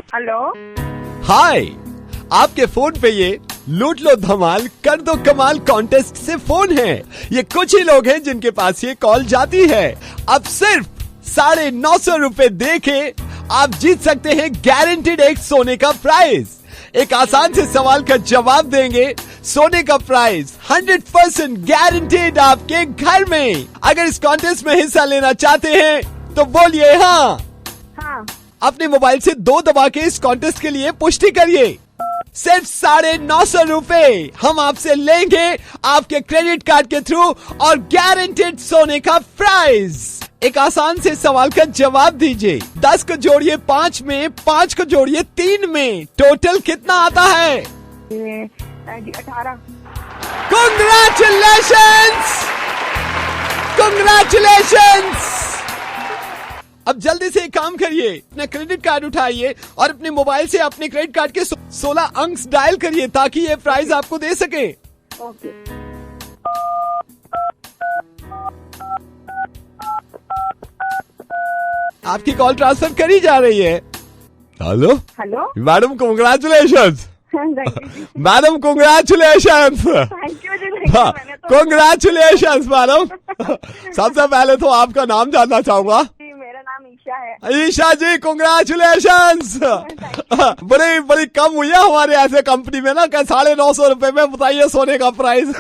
Hello. हाय, आपके phone पे ये लूट लो धमाल कर दो कमाल कॉन्टेस्ट से फोन है। ये कुछ ही लोग हैं जिनके पास ये कॉल जाती है। अब सिर्फ 950 रुपए दे के आप जीत सकते हैं गारंटीड एक सोने का प्राइज। एक आसान से सवाल का जवाब देंगे, सोने का प्राइज 100% गारंटीड आपके घर में। अगर इस कॉन्टेस्ट में हिस्सा लेना चाहते हैं तो बोलिए हाँ। हाँ। अपने मोबाइल से 2 दबा के इस कॉन्टेस्ट के लिए पुष्टि करिए। सिर्फ 950 रुपए हम आपसे लेंगे आपके क्रेडिट कार्ड के थ्रू और गारंटीड सोने का प्राइज। एक आसान से सवाल का जवाब दीजिए। 10 को जोड़िए 5 में, 5 को जोड़िए 3 में, टोटल कितना आता है? 18। Congratulations! Congratulations! अब जल्दी से एक काम करिए, अपना क्रेडिट कार्ड उठाइए और अपने मोबाइल से अपने क्रेडिट कार्ड के 16 अंक डायल करिए ताकि ये प्राइज आपको दे सके। ओके। आपकी कॉल ट्रांसफर करी जा रही है। Hello hello. Madam, congratulations madam, congratulations. Thank you जी। हाँ, कॉन्ग्रेचुलेशंस मैडम। सबसे पहले तो आपका नाम जानना चाहूंगा। मेरा नाम ईशा है। ईशा जी, कॉन्ग्रेचुलेशंस। बड़ी कम हुई है हमारे ऐसे कंपनी में ना, 950 रुपए में बताइए सोने का प्राइस।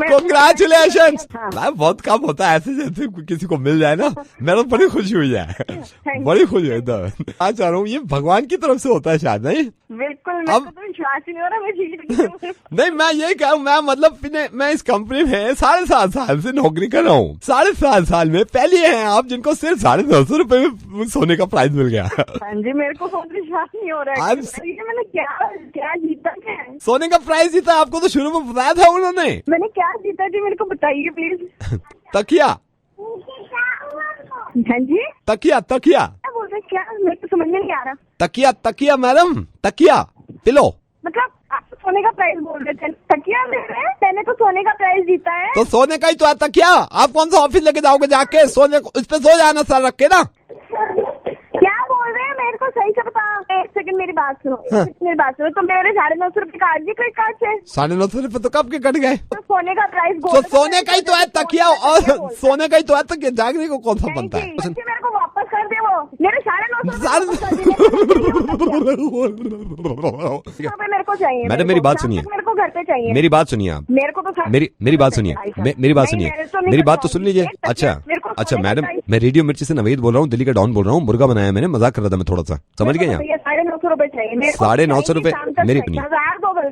कॉन्ग्रेचुलेशंस। मैम बहुत कम होता है ऐसे, जैसे किसी को मिल जाए ना। मेरे बड़ी खुशी हुई है, बड़ी खुशी हुई। आज चाह रहा हूँ ये भगवान की तरफ से होता है शायद, नहीं? बिल्कुल। मेरे को तो विश्वास ही नहीं हो रहा मैं जीत गई। नहीं, मैं ये कह मैं मतलब मैं इस कंपनी में 7.5 साल से नौकरी कर रहा हूँ। 7.5 साल में पहले हैं आप जिनको सिर्फ 950 रुपए में सोने का प्राइज मिल गया। हाँ जी, मेरे को बहुत विश्वास नहीं हो रहा है। मैंने क्या जीता? क्या है सोने का प्राइज जीता? आपको तो शुरू में बताया था उन्होंने। मैंने क्या जीता जी? मेरे को बताइए प्लीज। तकिया। हाँ जी, तकिया। क्या बोल रहे? क्या? मेरे को समझ में नहीं आ रहा। तकिया मैडम, तकिया, पिलो। मतलब आप तो सोने का प्राइस बोल रहे थे। तकिया दे रहे हैं? मैंने तो सोने का प्राइस जीता है। तो सोने का ही तो है तकिया। आप कौन सा ऑफिस लेके जाओगे जाके? सोने को इस पे सो जाना सर रख के ना। क्या बोल रहे हैं? मेरे को सही से बता। एक सेकंड मेरी बात सुनो। मेरी बात सुनो। तो मेरे 950 रुपए काट दी क्रेडिट कार्ड से। 950 रुपए तो कब के कट गए? तो सोने का प्राइस तो सोने का ही तो है तकिया, और सोने का ही तो है तकिया। जागने को कौन सा बनता है? मेरे को वापस कर दे वो। मेरे 950 मेरे को चाहिए। मैडम मेरी बात सुनिए। मेरे को घर पे चाहिए। मेरी बात सुनिए आप। मेरे को तो मेरी बात सुनिए। मेरी बात सुनिए। मेरी बात तो सुन लीजिए। अच्छा मैडम, मैं रेडियो मिर्ची से नवीद बोल रहा हूँ, दिल्ली का डॉन बोल रहा हूँ। मुर्गा बनाया मैंने, मजाक कर रहा था मैं थोड़ा सा, समझ गए? 950 रुपए चाहिए। 950 रुपए मेरी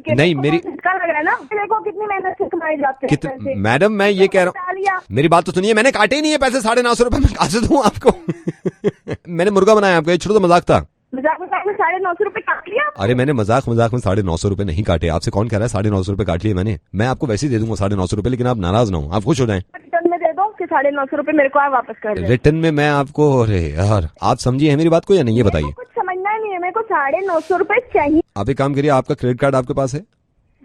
नहीं, मेरी लग रहा है ना। देखो कितनी मेहनत से कमाए जाते हैं। मैडम मैं ये कह रहा हूँ, मेरी बात तो सुनिए। मैंने काटे ही नहीं है पैसे। 950 रुपए मैं कहाँ से दूं आपको? मैंने मुर्गा बनाया आपको, ये छोड़ो तो मजाक था। मजाक में 950 रुपए काट लिया? अरे मैंने मजाक में 950 रुपए नहीं काटे। आपसे कौन कह रहा है 950 रुपए काट लिए मैंने? मैं आपको वैसे ही दे दूंगा 950 रुपए, लेकिन आप नाराज ना हो, आप खुश हो जाएं। रिटर्न में दे दो कि 950 रुपए मेरे को आप वापस कर दे। रिटर्न में मैं आपको, अरे यार आप समझिए है मेरी बात को या नहीं, ये बताइए। कुछ समझना नहीं है, मेरे को 950 रुपए चाहिए। आप एक काम करिए, आपका क्रेडिट कार्ड आपके पास है?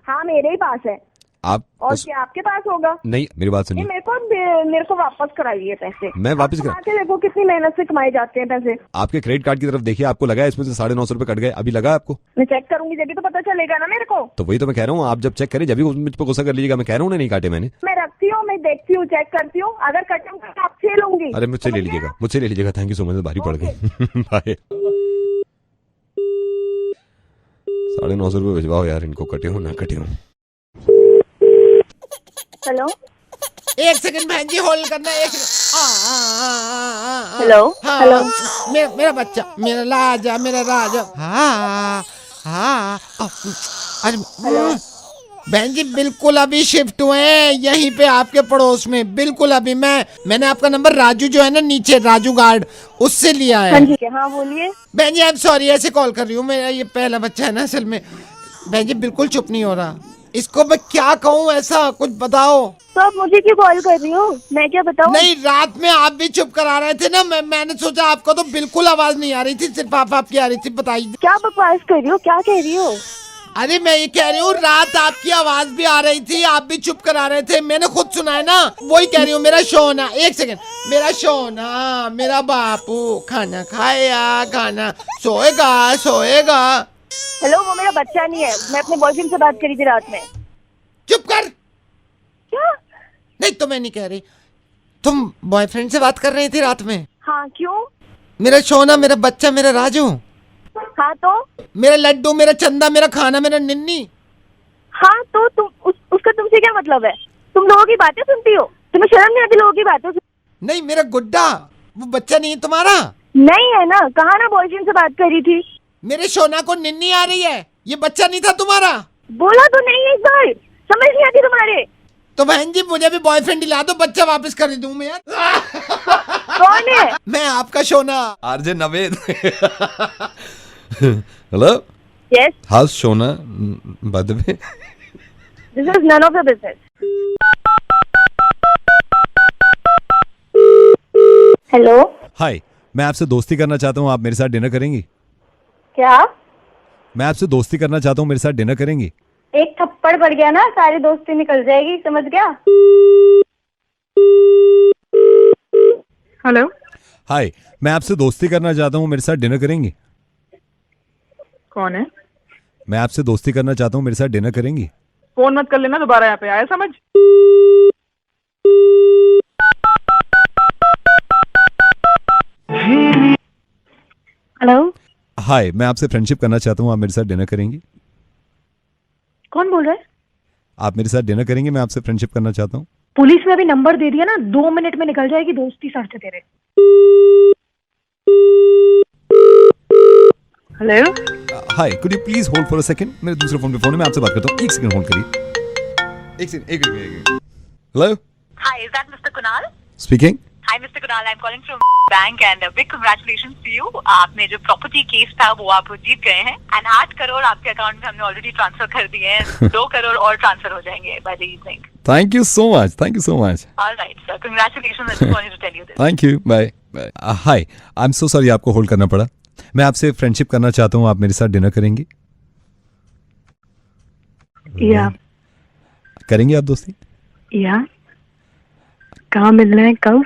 हाँ मेरे ही पास है। आप और क्या आपके पास होगा? नहीं, मेरी बात सुनिए। मेरे को वापस कराइए पैसे। मैं वापस देखो कितनी मेहनत से कमाए जाते हैं पैसे। आपके क्रेडिट कार्ड की तरफ देखिए, आपको लगा है इसमें से 950 रुपए कट गए? अभी लगा आपको? मैं चेक करूंगी जब भी तो पता चलेगा ना मेरे को। तो वही तो मैं कह रहा हूँ, आप जब चेक करें जब भी मुझ पर गुस्सा कर लीजिएगा। मैं कह रहा हूँ नहीं काटे मैंने। मैं रखती हूँ, मैं देखती हूँ, चेक करती हूँ। अगर कटे तो आपसे लूंगी। अरे मुझसे ले लीजिएगा, थैंक यू सो मच, भारी पड़ गई। बाय। 950 रुपए भिजवाओ यार, इनको कटे हो ना कटे हो। हेलो, एक सेकंड बहन जी होल्ड करना। एक हेलो। हेलो, मेरा बच्चा, मेरा राजा, मेरा राजा। अरे बहन जी बिल्कुल अभी शिफ्ट हुए हैं यहीं पे आपके पड़ोस में। बिल्कुल अभी मैंने आपका नंबर राजू जो है ना नीचे, राजू गार्ड, उससे लिया है। हाँ बोलिए। बहन जी आई एम सॉरी, ऐसे कॉल कर रही हूँ। मेरा ये पहला बच्चा है ना असल में। बहन जी बिल्कुल चुप नहीं हो रहा, इसको मैं क्या कहूँ, ऐसा कुछ बताओ। तो आप मुझे क्यों कॉल कर रही हो? मैं क्या बताऊँ? नहीं, रात में आप भी चुप करा रहे थे ना। मैंने सोचा आपको तो बिल्कुल आवाज नहीं आ रही थी, सिर्फ आप आपकी आ रही थी। बताइए क्या बकवास कर रही हो? क्या कह रही हो? अरे मैं ये कह रही हूँ, रात आपकी आवाज भी आ रही थी, आप भी चुप करा रहे थे, मैंने खुद सुना है ना। वही कह रही हूँ, मेरा सोना, एक सेकंड, मेरा सोना, मेरा बापू खाना खाया, खाना सोएगा सोएगा। हेलो, वो मेरा बच्चा नहीं है, मैं अपने बॉयफ्रेंड से बात करी थी रात में। चुप कर। क्या? नहीं तो मैं नहीं कह रही, तुम बॉयफ्रेंड से बात कर रही थी रात में? हाँ, क्यों? मेरा सोना, मेरा बच्चा, मेरा राजू। हाँ तो? मेरा लड्डू, मेरा चंदा, मेरा खाना, मेरा निन्नी। हाँ तो उसका तुमसे क्या मतलब है? तुम लोगों की बातें सुनती हो, तुम्हें शर्म नहीं आती लोगों की बातें नहीं, मेरा गुड्डा, वो बच्चा नहीं है तुम्हारा? नहीं है ना, कहा ना बॉयफ्रेंड से बात करी थी। मेरे सोना को निन्नी आ रही है, ये बच्चा नहीं था तुम्हारा? बोला तो नहीं है, इस बार समझ नहीं आती तुम्हारे। तो बहन जी मुझे भी बॉयफ्रेंड दिला दो, बच्चा वापस कर दूं मैं यार। कौन है? मैं आपका सोना। RJ Naved. Hello. Yes, how सोना, by the way. This is none of your business. Hello. Hi, मैं आपसे दोस्ती करना चाहता हूँ, आप मेरे साथ डिनर करेंगी? क्या? मैं आपसे दोस्ती करना चाहता हूँ, मेरे साथ डिनर करेंगी? एक थप्पड़ पड़ गया ना, सारी दोस्ती निकल जाएगी, समझ गया? हेलो। हाय, मैं आपसे दोस्ती करना चाहता हूँ, मेरे साथ डिनर करेंगी? कौन है? मैं आपसे दोस्ती करना चाहता हूँ, मेरे साथ डिनर करेंगी? फोन मत कर लेना दोबारा, यहाँ पे आया समझ। हेलो। हाय, मैं आपसे फ्रेंडशिप करना चाहता हूँ, आप मेरे साथ डिनर करेंगी? कौन बोल रहा है? आप मेरे साथ डिनर करेंगे? मैं आपसे फ्रेंडशिप करना चाहता हूँ। पुलिस में अभी नंबर दे दिया ना, 2 मिनट में निकल जाएगी दोस्ती सर से तेरे। Hello. Hi, could you please hold for a second? मेरे दूसरे फोन पे फोन है, मैं आपसे बात करता हूँ, एक सेकंड होल्ड करिए। एक सेकंड, एक second. Hello. Hi, is that Mr. Kunal? Speaking. Hi, Mr. Kunal. I'm calling from bank and big congratulations to you. आपने जो प्रॉपर्टी केस था वो आप जीत गए हैं and 8 करोड़ आपके अकाउंट में हमने ऑलरेडी ट्रांसफर कर दिए हैं। 2 करोड़ और ट्रांसफर हो जाएंगे by the evening. Thank you so much, thank you so much. All right, sir. Congratulations. I just wanted to tell you this. Thank you, bye bye. Hi, I am so sorry आपको hold करना पड़ा। मैं आपसे friendship करना चाहता हूँ, आप मेरे साथ डिनर करेंगी? या करेंगी आप दोस्ती? या कहाँ मिलना है, कब?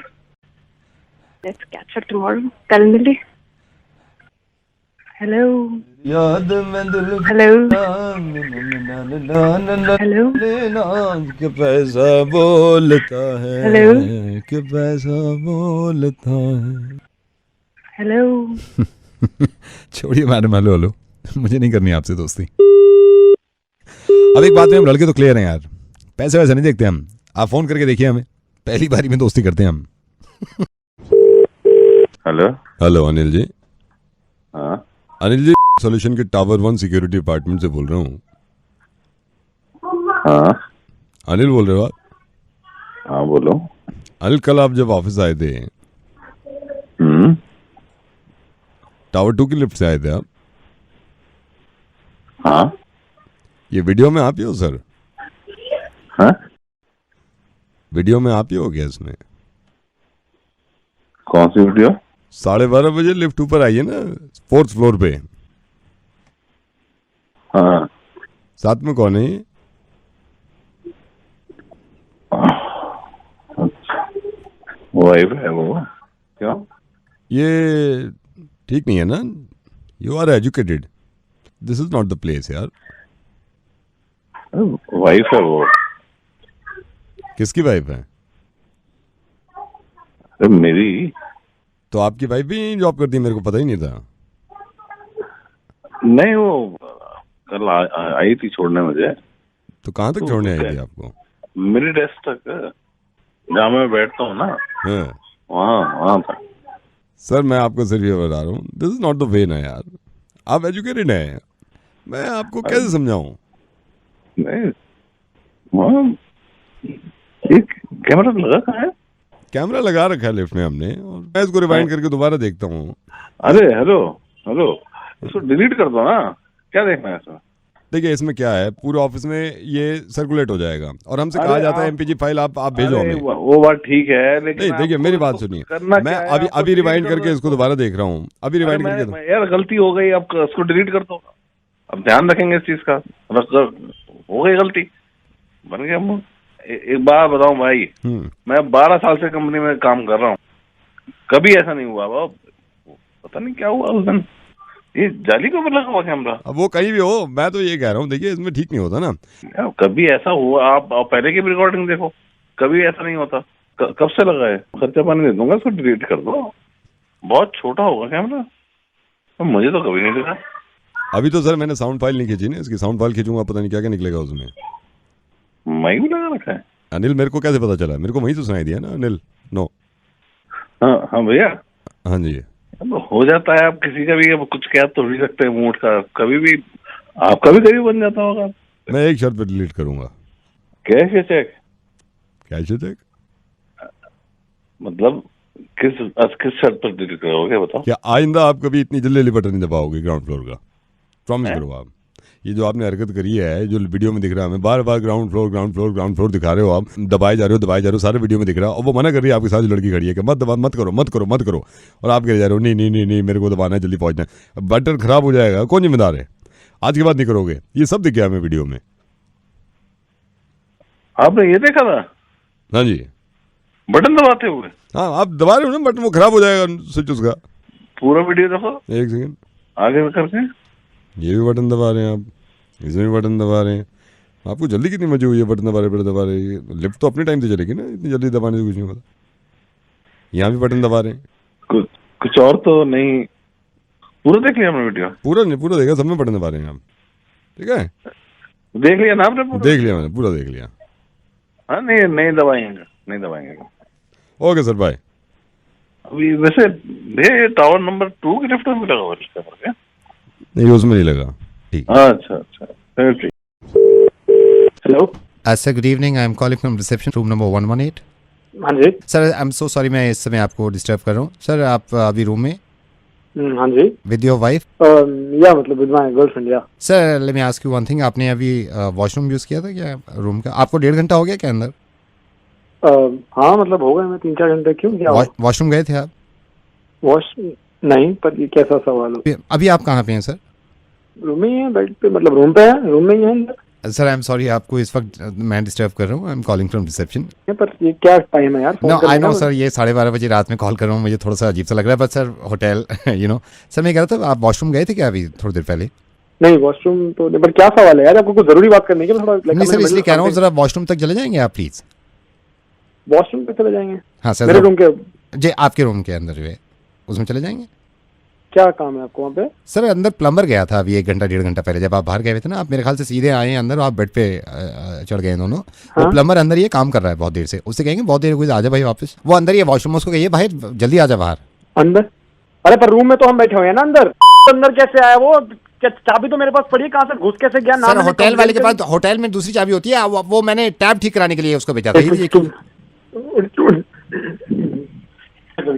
Let's catch up tomorrow. कल मिले। हेलो। याद में दिल हेलो। हेलो कि पैसा बोलता है, हेलो। कि पैसा बोलता है। हेलो। छोड़िए मैडम, हेलो हेलो, मुझे नहीं करनी आपसे दोस्ती। अब एक बात में, हम लड़के तो क्लियर हैं यार, पैसे वैसे नहीं देखते हम। आप फोन करके देखिए हमें, पहली बारी में दोस्ती करते हैं हम। हेलो। हेलो अनिल जी। हाँ अनिल जी, सॉल्यूशन के टावर 1 सिक्योरिटी डिपार्टमेंट से बोल रहा हूँ। हाँ अनिल बोल रहे हो आप? हाँ बोलो। अनिल, कल आप जब ऑफिस आए थे, टावर 2 की लिफ्ट से आए थे आप? हाँ। ये वीडियो में आप ही हो सर? हाँ वीडियो में आप ही हो गया इसमें? कौन सी वीडियो? 12:30 बजे लिफ्ट ऊपर आई है ना, 4th फ्लोर पे। हाँ। साथ में कौन है ये? वाइफ है वो। क्यों? ये ठीक नहीं है ना? You are educated, this is not the place यार। वाइफ है वो। किसकी वाइफ है? अरे मेरी। तो आपकी वाइफ भी यहीं जॉब करती है? मेरे को पता ही नहीं था। नहीं, वो कल आई थी छोड़ने मुझे। तो कहाँ तक छोड़ने आई थी आपको? मेरी डेस्क तक, जहाँ मैं बैठता हूँ ना, हाँ। वहाँ तक। सर मैं आपको सिर्फ ये बता रहा हूँ, this is not the way ना यार। आप एजुकेटेड हैं, मैं आपको कैसे समझाऊं? नहीं, वहाँ एक कैमरा लगा कहाँ है? कैमरा लगा रखा है लिफ्ट में हमने, और मैं इसको रिवाइंड करके दोबारा देखता हूँ। अरे हेलो हेलो, इसको डिलीट कर दो ना, क्या देखना है इसमें? देखिए इसमें क्या है, पूरे ऑफिस में ये सर्कुलेट हो जाएगा, और हमसे कहा जाता है एमपीजी फाइल आप भेजो हमें। वो बात ठीक है, लेकिन नहीं देखिए मेरी बात सुनिए, मैं अभी रिवाइंड करके इसको दोबारा देख रहा हूँ, अभी रिवाइंड करके यार गलती हो गई, अब उसको डिलीट कर दो। अब ध्यान रखेंगे इस चीज का। हो गई गलती, बन गया मुंह। एक बात बताऊं भाई, मैं 12 साल से कंपनी में काम कर रहा हूँ, कभी ऐसा नहीं हुआ बाब। पता नहीं क्या हुआ उस दिन, ये जाली के ऊपर लगा हुआ कैमरा। अब वो कहीं भी हो, मैं तो ये कह रहा हूँ, देखिए इसमें ठीक नहीं होता ना। कभी ऐसा हुआ, आप पहले की भी रिकॉर्डिंग देखो, कभी ऐसा नहीं होता। कब से लगा है? खर्चा पानी दे दूंगा, उसको डिलीट कर दो। बहुत छोटा होगा कैमरा, मुझे तो कभी नहीं दिखा। अभी तो सर मैंने साउंड फाइल नहीं खींची ना, इसकी साउंड फाइल खींचूंगा पता नहीं क्या क्या निकलेगा उसमें। माइक भी लगा रखा है? अनिल, मेरे को कैसे पता चला? मेरे को वही तो सुनाई दिया ना अनिल। नो। हाँ भैया। हाँ जी। हो जाता है, आप किसी का भी अब कुछ कह तो नहीं सकते मूड का, कभी भी आपका भी कभी बन जाता होगा। मैं एक शर्त पे डिलीट करूंगा। Cash cheque? कैश चेक मतलब किस शर्त पर डिलीट करोगे बताओ? क्या आइंदा आप कभी इतनी जल्दी बटन नहीं दबाओगे ग्राउंड फ्लोर का? प्रॉमिस करो आप। ये जो आपने हरकत करी है, जो वीडियो में दिख रहा है, हमें बार बार ग्राउंड फ्लोर दिखा रहे हो आप, दबाए जा रहे हो, सारे वीडियो में दिख रहा है, और वो मना कर रही है आपके साथ जो लड़की खड़ी है कि मत करो, और आप कह जा रहे हो नहीं मेरे को दबाना है, जल्दी पहुंचना है, बटन खराब हो जाएगा, कौन जिम्मेदार है? आज के बाद नहीं करोगे, ये सब दिख गया हमें वीडियो में। आपने ये देखा था? हाँ जी, बटन दबाते हुए। हाँ आप दबा रहे हो ना बटन, वो खराब हो जाएगा स्विच उसका। पूरा वीडियो देखो, एक सेकंड, आगे करके। ये भी बटन दबा रहे हैं आप, इसमें भी बटन दबा रहे हैं। आपको जल्दी कितनी मची हुई है? बटन दबा रहे। लिफ्ट तो अपने टाइम से चलेगी ना, इतनी जल्दी दबाने से कुछ नहीं होता। यहाँ भी बटन दबा रहे हैं। कुछ और तो नहीं। पूरा देख लिया हमने वीडियो? पूरा देखा, सब में बटन दबा रहे हैं आप। ठीक है, देख लिया ना आपने? देख लिया मैंने, पूरा देख लिया। हाँ नहीं दबाएंगे। Okay sir, bye. अभी वैसे ये टावर नंबर 2 की लिफ्ट में लगा हुआ है? नहीं, उसमें नहीं लगा। ठीक। अच्छा ठीक। Hello sir, good evening. I am calling from reception, room number 118। हाँ जी sir, I am so sorry, मैं इस समय आपको डिस्टर्ब कर रहा हूँ। सर, आप अभी रूम में? हाँ जी। With your wife? या मतलब विद माय गर्लफ्रेंड। या sir, let me ask you one thing, आपने अभी वॉशरूम यूज़ किया था क्या रूम का? आपको 1.5 घंटा हो गया क्या अंदर? हाँ मतलब हो गए मैं 3-4 घंटे। क्यों, क्या वॉशरूम गए थे आप? वॉश नहीं, पर ये कैसा सवाल हो? अभी आप कहाँ पे हैं सर? रूम में ही है, बेड पे, मतलब रूम पे है, रूम में ही है अंदर। सर, आई एम सॉरी, आपको इस वक्त मैं डिस्टर्ब कर रहा हूँ। आई एम कॉलिंग फ्रॉम रिसेप्शन। पर ये क्या टाइम है यार? नो, आई नो सर, ये 12:30 बजे रात में कॉल कर रहा हूँ, मुझे थोड़ा सा अजीब सा लग रहा है, but sir hotel you know. Sir, मैं कह रहा था, आप वॉशरूम गए थे क्या अभी थोड़ी देर पहले? नहीं, वॉशरूम तो नहीं, पर क्या सवाल है यार? आपको कुछ जरूरी बात करनी है? नहीं सर, इसलिए कह रहा हूँ, जरा वॉशरूम तक चले जाएंगे आप प्लीज? वॉशरूम पे चले जाएंगे? हाँ सर, मेरे रूम के? जी, आपके रूम के अंदर जो है उसमें चले जाएंगे। क्या काम है आपको वहाँ पे? सर, अंदर प्लम्बर गया था अभी 1-1.5 घंटा पहले, जब आप बाहर गए थे ना, आप मेरे ख्याल से सीधे आए हैं अंदर, आप बेड पे चढ़ गए दोनों। हाँ? वो प्लम्बर अंदर ये काम कर रहा है बहुत देर से, उससे कहेंगे बहुत देर हुई, आजा भाई वापस। वो अंदर ही है वॉशरूम, उसको कहिए भाई जल्दी आजा बाहर। अंदर? अरे पर रूम में तो हम बैठे हुए हैं ना अंदर। अंदर कैसे आया वो? चाबी तो मेरे पास पड़ी है, कहाँ से घुस कैसे गया? सर, होटल वाले के पास, होटल में दूसरी चाबी होती है, वो मैंने टैब ठीक कराने के लिए उसको भेजा था। जल्दी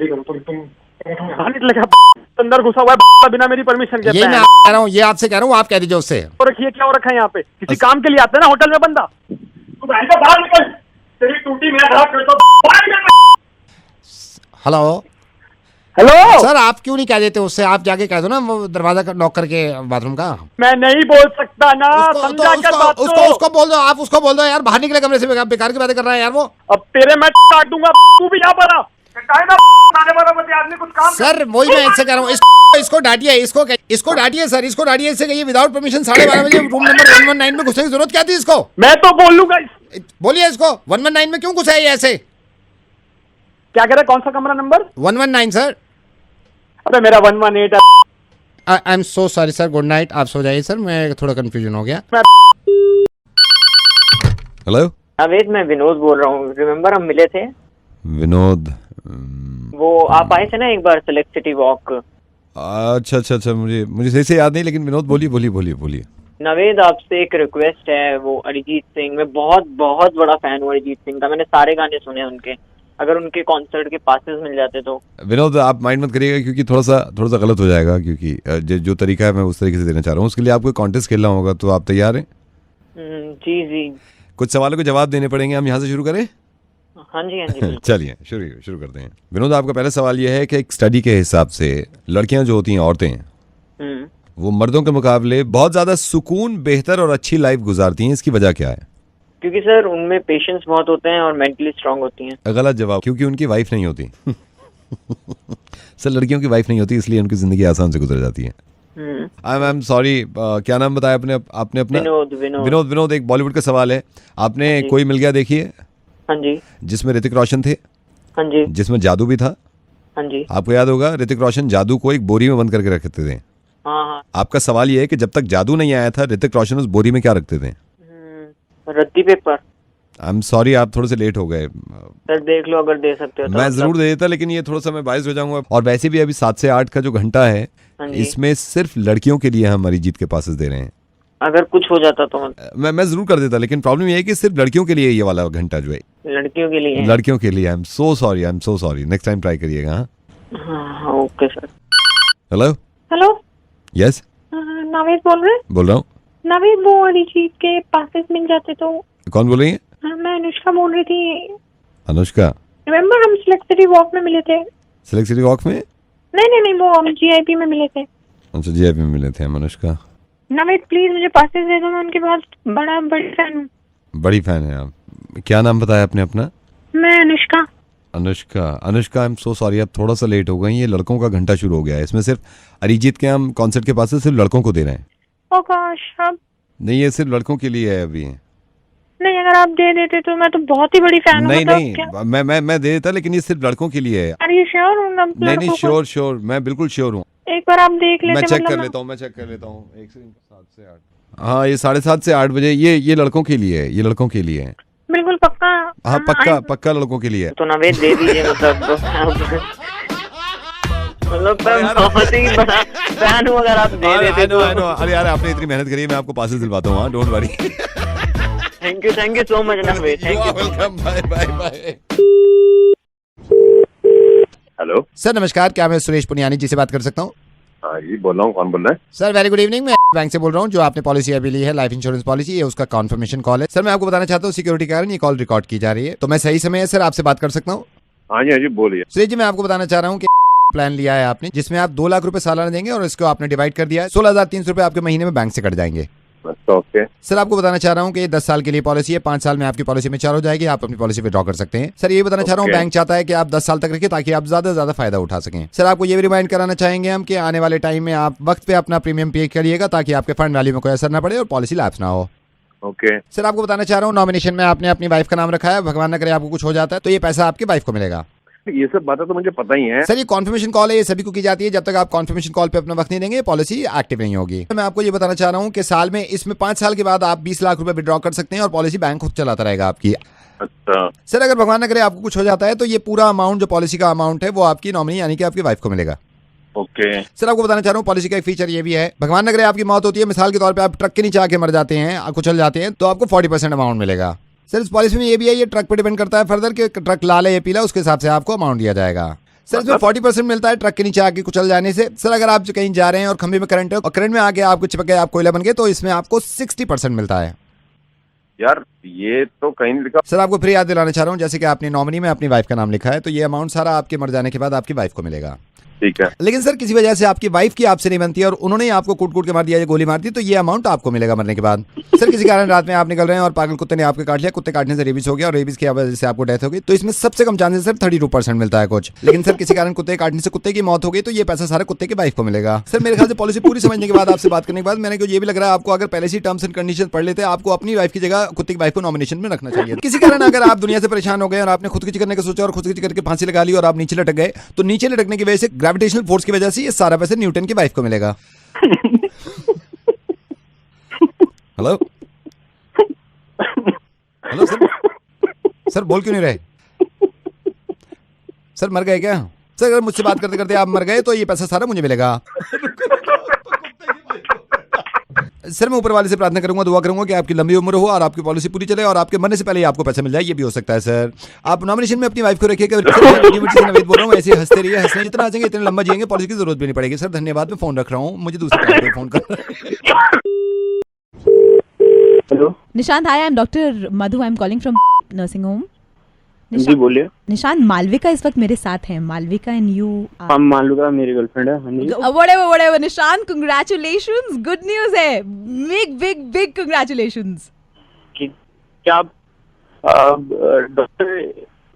करो तुम अंदर घुसा हुआ है बिना मेरी परमिशन के। ये मैं कह रहा हूँ, ये आपसे कह रहा हूँ, आप कह दीजिए उससे। रखिए, क्या हो रखा है यहाँ पे? किसी काम के लिए आता है ना होटल में बंदा? तू बाहर निकल, तेरी टूटी मैं हेलो सर, आप क्यों नहीं कह देते उससे? आप जाके कह दो ना, वो दरवाजा नॉक करके बाथरूम का। मैं नहीं बोल सकता ना, समझा कर बात को। उसको बोल दो, आप उसको बोल दो यार, बाहर निकले कमरे से, बेकार की बातें कर रहा है यार वो। अब तेरे मैं काट दूंगा, तू भी यहाँ पर आ। आदमी कुछ काम। सर, वही मैं इससे कह रहा हूँ, इसको डांटिए, इसको डांटिए सर, इसको डांटिए, इससे कहिए विदाउट परमिशन 12:30 बजे रूम नंबर 119 में घुसने की जरूरत क्या थी इसको? मैं तो बोलूंगा। बोलिए इसको, 119 में क्यों घुसा है ऐसे? क्या कह रहे? कौन सा कमरा नंबर? 119 सर। अरे मेरा 118 है। आई am so sorry sir, good night, आप सो जाइए सर, मैं थोड़ा कंफ्यूजन हो गया। हेलो नावेद, मैं विनोद बोल रहा हूँ। रिमेम्बर हम मिले थे? विनोद, वो आप आए थे ना एक बार सेलेक्ट सिटी वॉक। अच्छा, मुझे सही से याद नहीं, लेकिन विनोद बोलिए। नावेद, आपसे एक रिक्वेस्ट है। वो अरिजीत सिंह, मैं बहुत बहुत बड़ा फैन हूँ अरिजीत सिंह का, मैंने सारे गाने सुने उनके। अगर उनके कॉन्सर्ट के पासेस मिल जाते तो। विनोद, आप माइंड मत करिएगा, क्योंकि थोड़ा सा गलत हो जाएगा, क्योंकि जो तरीका है मैं उस तरीके से देना चाह रहा हूँ। उसके लिए आपको कॉन्टेस्ट खेलना होगा, तो आप तैयार हैं? जी। कुछ सवालों के जवाब देने पड़ेंगे, हम यहाँ से शुरू करें? हाँ जी चलिए शुरू करते हैं। विनोद, आपका पहला सवाल यह है कि एक स्टडी के हिसाब से लड़कियां जो होती हैं, औरतें हैं, वो मर्दों के मुकाबले बहुत ज्यादा सुकून, बेहतर और अच्छी लाइफ गुजारती हैं। इसकी वजह क्या है? क्योंकि सर उनमें पेशेंस बहुत होते हैं और मेंटली स्ट्रांग होती हैं। गलत जवाब, क्योंकि उनकी वाइफ नहीं होती। सर लड़कियों की वाइफ नहीं होती इसलिए उनकी जिंदगी आसान से गुजर जाती है। आई एम सॉरी, क्या नाम बताया आपने अपना? विनोद। एक बॉलीवुड का सवाल है, आपने कोई मिल गया देखी है? हाँ जी। जिसमें ऋतिक रोशन थे? हाँ जी। जिसमें जादू भी था? हाँ जी। आपको याद होगा ऋतिक रोशन जादू को एक बोरी में बंद करके रखते थे। हाँ। आपका सवाल ये है कि जब तक जादू नहीं आया था ऋतिक रोशन उस बोरी में क्या रखते थे? रद्दी पेपर। आई एम सॉरी, आप थोड़े से लेट हो गए सर। देख लो अगर दे सकते हो तो। मैं जरूर दे देता, लेकिन ये थोड़ा सा मैं बाइस हो जाऊंगा। और वैसे भी अभी 7 से 8 का जो घंटा है इसमें सिर्फ लड़कियों के लिए हम अरिजीत के पासेस दे रहे हैं। अगर कुछ हो जाता तो मैं जरूर कर देता, लेकिन प्रॉब्लम ये है कि सिर्फ लड़कियों के लिए ये वाला घंटा जो है लड़कियों के लिए। लड़कियों के लिए। आई am so sorry. Next time try करिएगा। हाँ, okay sir. Hello. Yes, Naved बोल रहे? बोल रहा हूँ। नावेद, वो अरिजीत के पासेस मिल जाते तो। कौन बोल रही है? मैं अनुष्का बोल रही थी। अनुष्का? रिमेम्बर हम सिलेक्ट सिटी वॉक में मिले थे? सिलेक्ट सिटी वॉक में? नहीं, वो हम जीआईपी में मिले थे। अच्छा, जीआईपी में मिले थे हम। अनुष्का, नावेद प्लीज मुझे पासेस दे दो, मैं उनके बहुत बड़ी फैन हूँ। बड़ी फैन है आप? क्या नाम बताया आपने अपना? मैं अनुष्का। अनुष्का, आई एम सो सॉरी, आप थोड़ा सा लेट हो गई। ये लड़कों का घंटा शुरू हो गया है, इसमें सिर्फ अरिजीत के हम कॉन्सर्ट के पास सिर्फ लड़कों को दे रहे हैं। ओह गॉश, अब नहीं, ये सिर्फ लड़कों के लिए है अभी। नहीं, अगर आप दे देते तो मैं तो बहुत ही बड़ी फैन हूँ। नहीं, मैं दे देता, लेकिन ये सिर्फ लड़कों के लिए है। अरे श्योर हूँ? नहीं, श्योर, मैं बिल्कुल श्योर हूँ। एक बार आप देख लेते। मैं चेक कर लेता हूँ। 1 से 7 से 8। हाँ, ये 7:30 से 8 बजे ये लड़कों के लिए है। ये लड़कों के लिए है। बिल्कुल पक्का? हाँ, पक्का लड़कों के लिए है। तो नवेद दे दीजिए, मतलब बहुत ही बड़ा फैन हूँ। अगर आप दे देते तो। अरे यार, आपने इतनी मेहनत करी है, मैं आपको पासेस दिलवाता हूँ। Don't worry. Thank you so much Naved. Thank you. Welcome. Bye. Hello sir नमस्कार, क्या मैं सुरेश पुनियानी जी से बात कर सकता हूँ? हाँ जी, बोल रहा हूँ। कौन बोल रहा है? सर वेरी गुड इवनिंग, मैं बैंक से बोल रहा हूँ। जो आपने पॉलिसी अभी ली है, लाइफ इंश्योरेंस पॉलिसी, ये उसका कॉन्फर्मेशन कॉल है। सर मैं आपको बताना चाहता हूँ, सिक्योरिटी के कारण ये कॉल रिकॉर्ड की जा रही है, तो मैं सही समय है सर आपसे बात कर सकता हूँ? हाँ जी बोलिए। सुरेश जी, मैं आपको बताना चाह रहा हूँ कि प्लान लिया है आपने, जिसमें आप 2 लाख रुपए सालाना देंगे और इसको आपने डिवाइड कर दिया है। 16,300 रुपए आपके महीने में बैंक से कट जाएंगे। ओके सर, आपको बताना चाह रहा हूँ कि ये 10 साल के लिए पॉलिसी है। 5 साल में आपकी पॉलिसी में 4 हो जाएगी, आप अपनी पॉलिसी विड्रॉ कर सकते हैं। सर ये बताना चाह रहा हूँ, बैंक चाहता है कि आप 10 साल तक रखिए ताकि आप ज्यादा से ज्यादा फायदा उठा सकें। सर आपको ये भी रिमाइंड कराना चाहेंगे हम कि आने वाले टाइम में आप वक्त पे अपना प्रीमियम पे करिएगा ताकि आपके फंड वैल्यू में कोई असर ना पड़े और पॉलिसी लैप्स ना हो। ओके सर आपको बताना चाह रहा हूँ, नॉमिनेशन में आपने अपनी वाइफ का नाम रखा है। भगवान न करे आपको कुछ हो जाता है तो ये पैसा आपकी वाइफ को मिलेगा। ये सब बातें तो मुझे पता ही है। सर ये कॉन्फर्मेशन कॉल है, ये सभी को की जाती है। जब तक आप कॉन्फर्मेशन कॉल पे अपना वक्त नहीं देंगे, पॉलिसी एक्टिव नहीं होगी। मैं आपको ये बताना चाह रहा हूँ कि साल में इसमें 5 साल के बाद आप 20 लाख रुपए विड्रॉ कर सकते हैं और पॉलिसी बैंक खुद चलाता रहेगा आपकी। अच्छा सर, अगर भगवान न करे आपको कुछ हो जाता है तो ये पूरा अमाउंट, जो पॉलिसी का अमाउंट है, वो आपकी नॉमिनी यानी कि आपकी वाइफ को मिलेगा। ओके सर आपको बताना चाह रहा हूँ, पॉलिसी का एक फीचर ये भी है, भगवान न करे आपकी मौत होती है, मिसाल के तौर पे आप ट्रक के नीचे आके मर जाते हैं, कुचल जाते हैं, तो आपको 40% अमाउंट मिलेगा। सर इस पॉलिसी में ये भी है, ये ट्रक पे डिपेंड करता है फर्दर कि ट्रक लाल है या पीला, उसके हिसाब से आपको अमाउंट दिया जाएगा। सर इसमें 40% मिलता है ट्रक के नीचे आके कुचल जाने से। सर अगर आप कहीं जा रहे हैं और खंभे में करंट है और करंट में आके आपको चिपक गए, आप कोयला बन गए, तो इसमें आपको 60% मिलता है। यार ये तो कहीं नहीं लिखा। सर आपको फिर याद दिलाना चाह रहा हूँ, जैसे कि आपने नॉमिनी में अपनी वाइफ का नाम लिखा है, तो ये अमाउंट सारा आपके मर जाने के बाद आपकी वाइफ को मिलेगा। ठीक है। लेकिन सर किसी वजह से आपकी वाइफ की आपसे नहीं बनती है और उन्होंने आपको कूट के मार दिया या गोली मार दी, तो ये अमाउंट आपको मिलेगा मरने के बाद। सर किसी कारण रात में आप निकल रहे हैं और पागल कुत्ते ने आपको काट लिया, कुत्ते काटने से रेबीज हो गया और रेबीज की वजह से आपको डेथ हो गई, तो इसमें सबसे कम चांसेस सर 32% मिलता है कुछ। लेकिन सर किसी कारण कुत्ते काटने से कुत्ते की मौत हो गई, तो ये पैसा सारा कुत्ते की वाइफ को मिलेगा। सर मेरे ख्याल से पॉलिसी पूरी समझने के बाद, आपसे बात करने के बाद, मैंने ये भी लग रहा है आपको, अगर पहले से टर्म्स एंड कंडीशन पढ़ लेते, आपको अपनी वाइफ की जगह कुत्ते की वाइफ को नॉमिनेशन में रखना चाहिए। किसी कारण अगर आप दुनिया से परेशान हो गए और आपने खुदकुशी करने का सोचा और खुदकुशी करके फांसी लगा ली और आप नीचे लटक गए, तो नीचे लटकने की वजह से ग्रेविटेशनल फोर्स की वजह से ये सारा पैसा न्यूटन की वाइफ को मिलेगा। हेलो हेलो सर बोल क्यों नहीं रहे? सर मर गए क्या? सर अगर मुझसे बात करते करते आप मर गए तो ये पैसा सारा मुझे मिलेगा। सर मैं ऊपर वाले से प्रार्थना करूंगा, दुआ करूंगा कि आपकी लंबी उम्र हो और आपकी पॉलिसी पूरी चले और आपके मरने से पहले आपको पैसा मिल जाए। ये भी हो सकता है सर। आप नॉमिनेशन में अपनी वाइफ को रखिएगा। नवेद बोल रहा हूँ, ऐसे हंसते रहिए, हंसने जितना हंसेंगे इतने लंबा जिएंगे, पॉलिसी की जरूरत भी नहीं पड़ेगी। सर धन्यवाद, मैं फोन रख रहा हूँ, मुझे दूसरे फोन कर। Hello. Nishant, hi, I'm Dr. Madhu. I'm calling from nursing home. जी बोलिए। निशान, मालविका इस वक्त मेरे साथ है। Malvika and you. हाँ, मालविका मेरी गर्लफ्रेंड है। हाँ जी। whatever Nishan, congratulations, good news है, बिग कंग्रेचुलेशंस। क्या आप डॉक्टर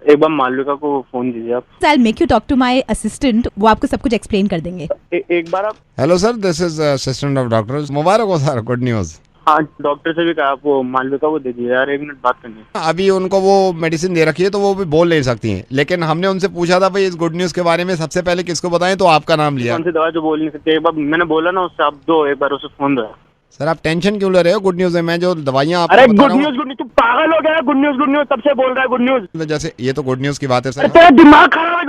एक बार मालविका को फोन दीजिए आप। I'll make you talk to my assistant, वो आपको सब कुछ एक्सप्लेन कर देंगे। एक बार आप। Hello sir, this is assistant of doctor. मुबारक हो सर, गुड न्यूज। हाँ, डॉक्टर से भी कहा आप वो मालविका को दे दीजिए यार, 1 मिनट बात करनी है। अभी उनको वो मेडिसिन दे रखी है तो वो भी बोल नहीं सकती हैं, लेकिन हमने उनसे पूछा था भाई इस गुड न्यूज के बारे में सबसे पहले किसको बताएं, तो आपका नाम लिया। कौन सी दवा जो बोल नहीं सकते, एक बार मैंने बोला ना उससे, आप दो एक बार उसे फोन दो। सर आप टेंशन क्यों ले रहे हो? गुड न्यूज है, मैं जो दवाइयाँ अरे गुड न्यूज, तू पागल हो गया? गुड न्यूज तब से बोल रहा है गुड न्यूज। जैसे ये तो गुड न्यूज की बात है सर। तेरा दिमाग खराब है।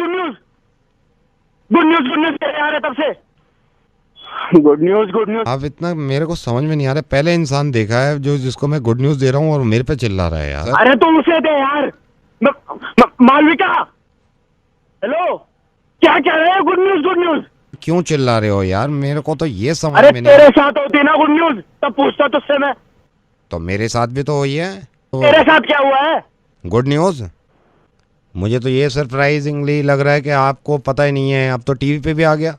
गुड न्यूज कह रहा है तब से। Good news. आप इतना मेरे को समझ में नहीं आ रहा, पहले इंसान देखा है जो जिसको मैं गुड न्यूज दे रहा हूँ और मेरे पे चिल्ला रहा है यार। अरे तो उसे दे यार। मालविका, हेलो, क्या कह रहे हो? Good news. क्यों चिल्ला रहे हो यार? मेरे को तो ये समझ अरे में नहीं। तेरे साथ होती ना गुड न्यूज, तब पूछता तुझसे मैं। तो मेरे साथ भी तो हुई है। तेरे साथ क्या हुआ है? Good news. मुझे तो ये सरप्राइजिंगली लग रहा है कि आपको पता ही नहीं है, अब तो टीवी पे भी आ गया।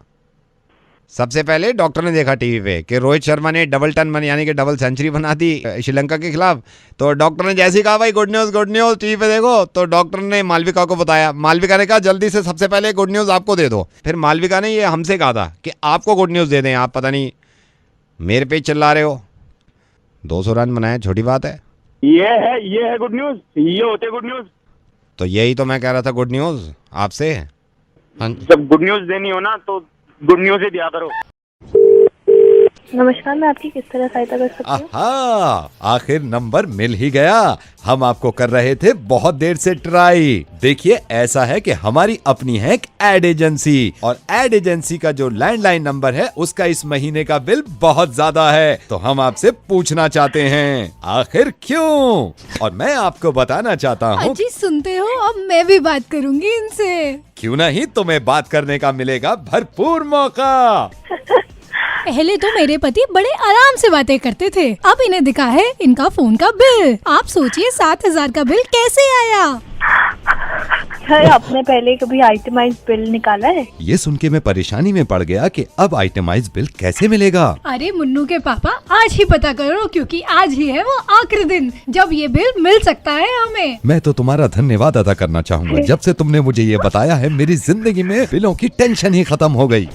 सबसे पहले डॉक्टर ने देखा टीवी पे कि रोहित शर्मा ने डबल टन यानी कि डबल सेंचुरी बना दी श्रीलंका के खिलाफ। तो डॉक्टर ने जैसे ही कहा भाई गुड न्यूज टीवी पे देखो, तो डॉक्टर ने मालविका को बताया। मालविका ने कहा जल्दी से सबसे पहले गुड न्यूज आपको दे दो। फिर मालविका ने ये हमसे कहा था कि आपको गुड न्यूज दे दें, आप पता नहीं मेरे पे चिल्ला रहे हो। 200 रन बनाए, छोटी बात है। ये है गुड न्यूज, ये होते गुड न्यूज। तो यही तो मैं कह रहा था गुड न्यूज आपसे। जब गुड न्यूज देनी हो ना तो गुड न्यूज ही दिया करो। नमस्कार, मैं आपकी किस तरह सहायता कर सकती हूँ? आखिर नंबर मिल ही गया। हम आपको कर रहे थे बहुत देर से ट्राई। देखिए ऐसा है कि हमारी अपनी है एक एड एजेंसी, और एड एजेंसी का जो लैंडलाइन नंबर है उसका इस महीने का बिल बहुत ज्यादा है। तो हम आपसे पूछना चाहते हैं आखिर क्यों, और मैं आपको बताना चाहता हूँ। जी सुनते हो, अब मैं भी बात करूंगी इनसे। क्यों नहीं, तुम्हें बात करने का मिलेगा भरपूर मौका। पहले तो मेरे पति बड़े आराम से बातें करते थे, अब इन्हें दिखा है इनका फोन का बिल। आप सोचिए 7,000 का बिल कैसे आया। सर, आपने पहले कभी आइटमाइज्ड बिल निकाला है? ये सुन के मैं परेशानी में पड़ गया कि अब आइटमाइज्ड बिल कैसे मिलेगा। अरे मुन्नू के पापा, आज ही पता करो, क्योंकि आज ही है वो आखिरी दिन जब ये बिल मिल सकता है हमें। मैं तो तुम्हारा धन्यवाद अदा करना चाहूँगा। जब से तुमने मुझे ये बताया है मेरी जिंदगी में बिलों की टेंशन ही खत्म हो गई।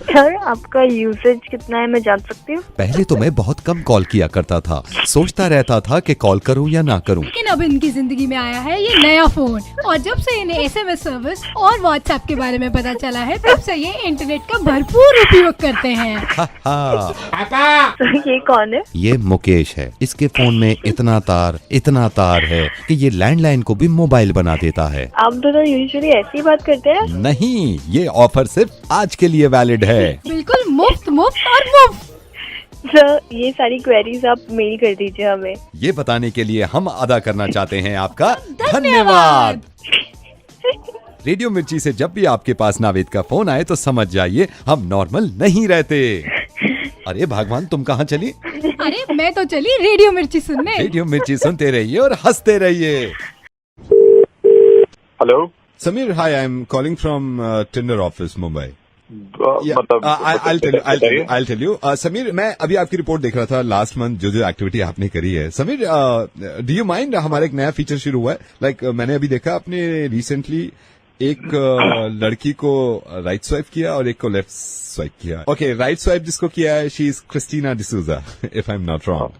सर, आपका यूसेज कितना है, मैं जान सकती हूँ? पहले तो मैं बहुत कम कॉल किया करता था, सोचता रहता था कि कॉल करूं या ना करूं। लेकिन अब इनकी जिंदगी में आया है ये नया फोन, और जब से इन्हें SMS सर्विस और व्हाट्सएप के बारे में पता चला है, तब से ये इंटरनेट का भरपूर उपयोग करते हैं। सर, ये कौन है? ये मुकेश है। इसके फोन में इतना तार है कि ये लैंडलाइन को भी मोबाइल बना देता है। आप दोनों यूजुअली ऐसी बात करते हैं? नहीं, ये ऑफर सिर्फ आज के लिए वैलिड है। बिल्कुल मुफ्त और मुफ्त। सर, ये सारी क्वेरीज आप मेल कर दीजिए हमें। ये बताने के लिए हम अदा करना चाहते हैं आपका धन्यवाद। रेडियो मिर्ची से जब भी आपके पास नावेद का फोन आए तो समझ जाइए हम नॉर्मल नहीं रहते। अरे भगवान, तुम कहाँ चली? अरे मैं तो चली रेडियो मिर्ची सुनने। रेडियो मिर्ची सुनते रहिए और हंसते रहिए। Hello Sameer, hi, I am calling from Tinder office Mumbai. I'll tell you. Sameer, मैं अभी आपकी रिपोर्ट देख रहा था लास्ट मंथ जो एक्टिविटी आपने करी है। समीर, डू यू माइंड, हमारा एक नया फीचर शुरू हुआ है। लाइक मैंने अभी देखा आपने रिसेंटली एक लड़की को राइट स्वाइप किया और एक को लेफ्ट स्वाइप किया। ओके, राइट स्वाइप जिसको किया है she is Christina D'Souza, if I am not wrong.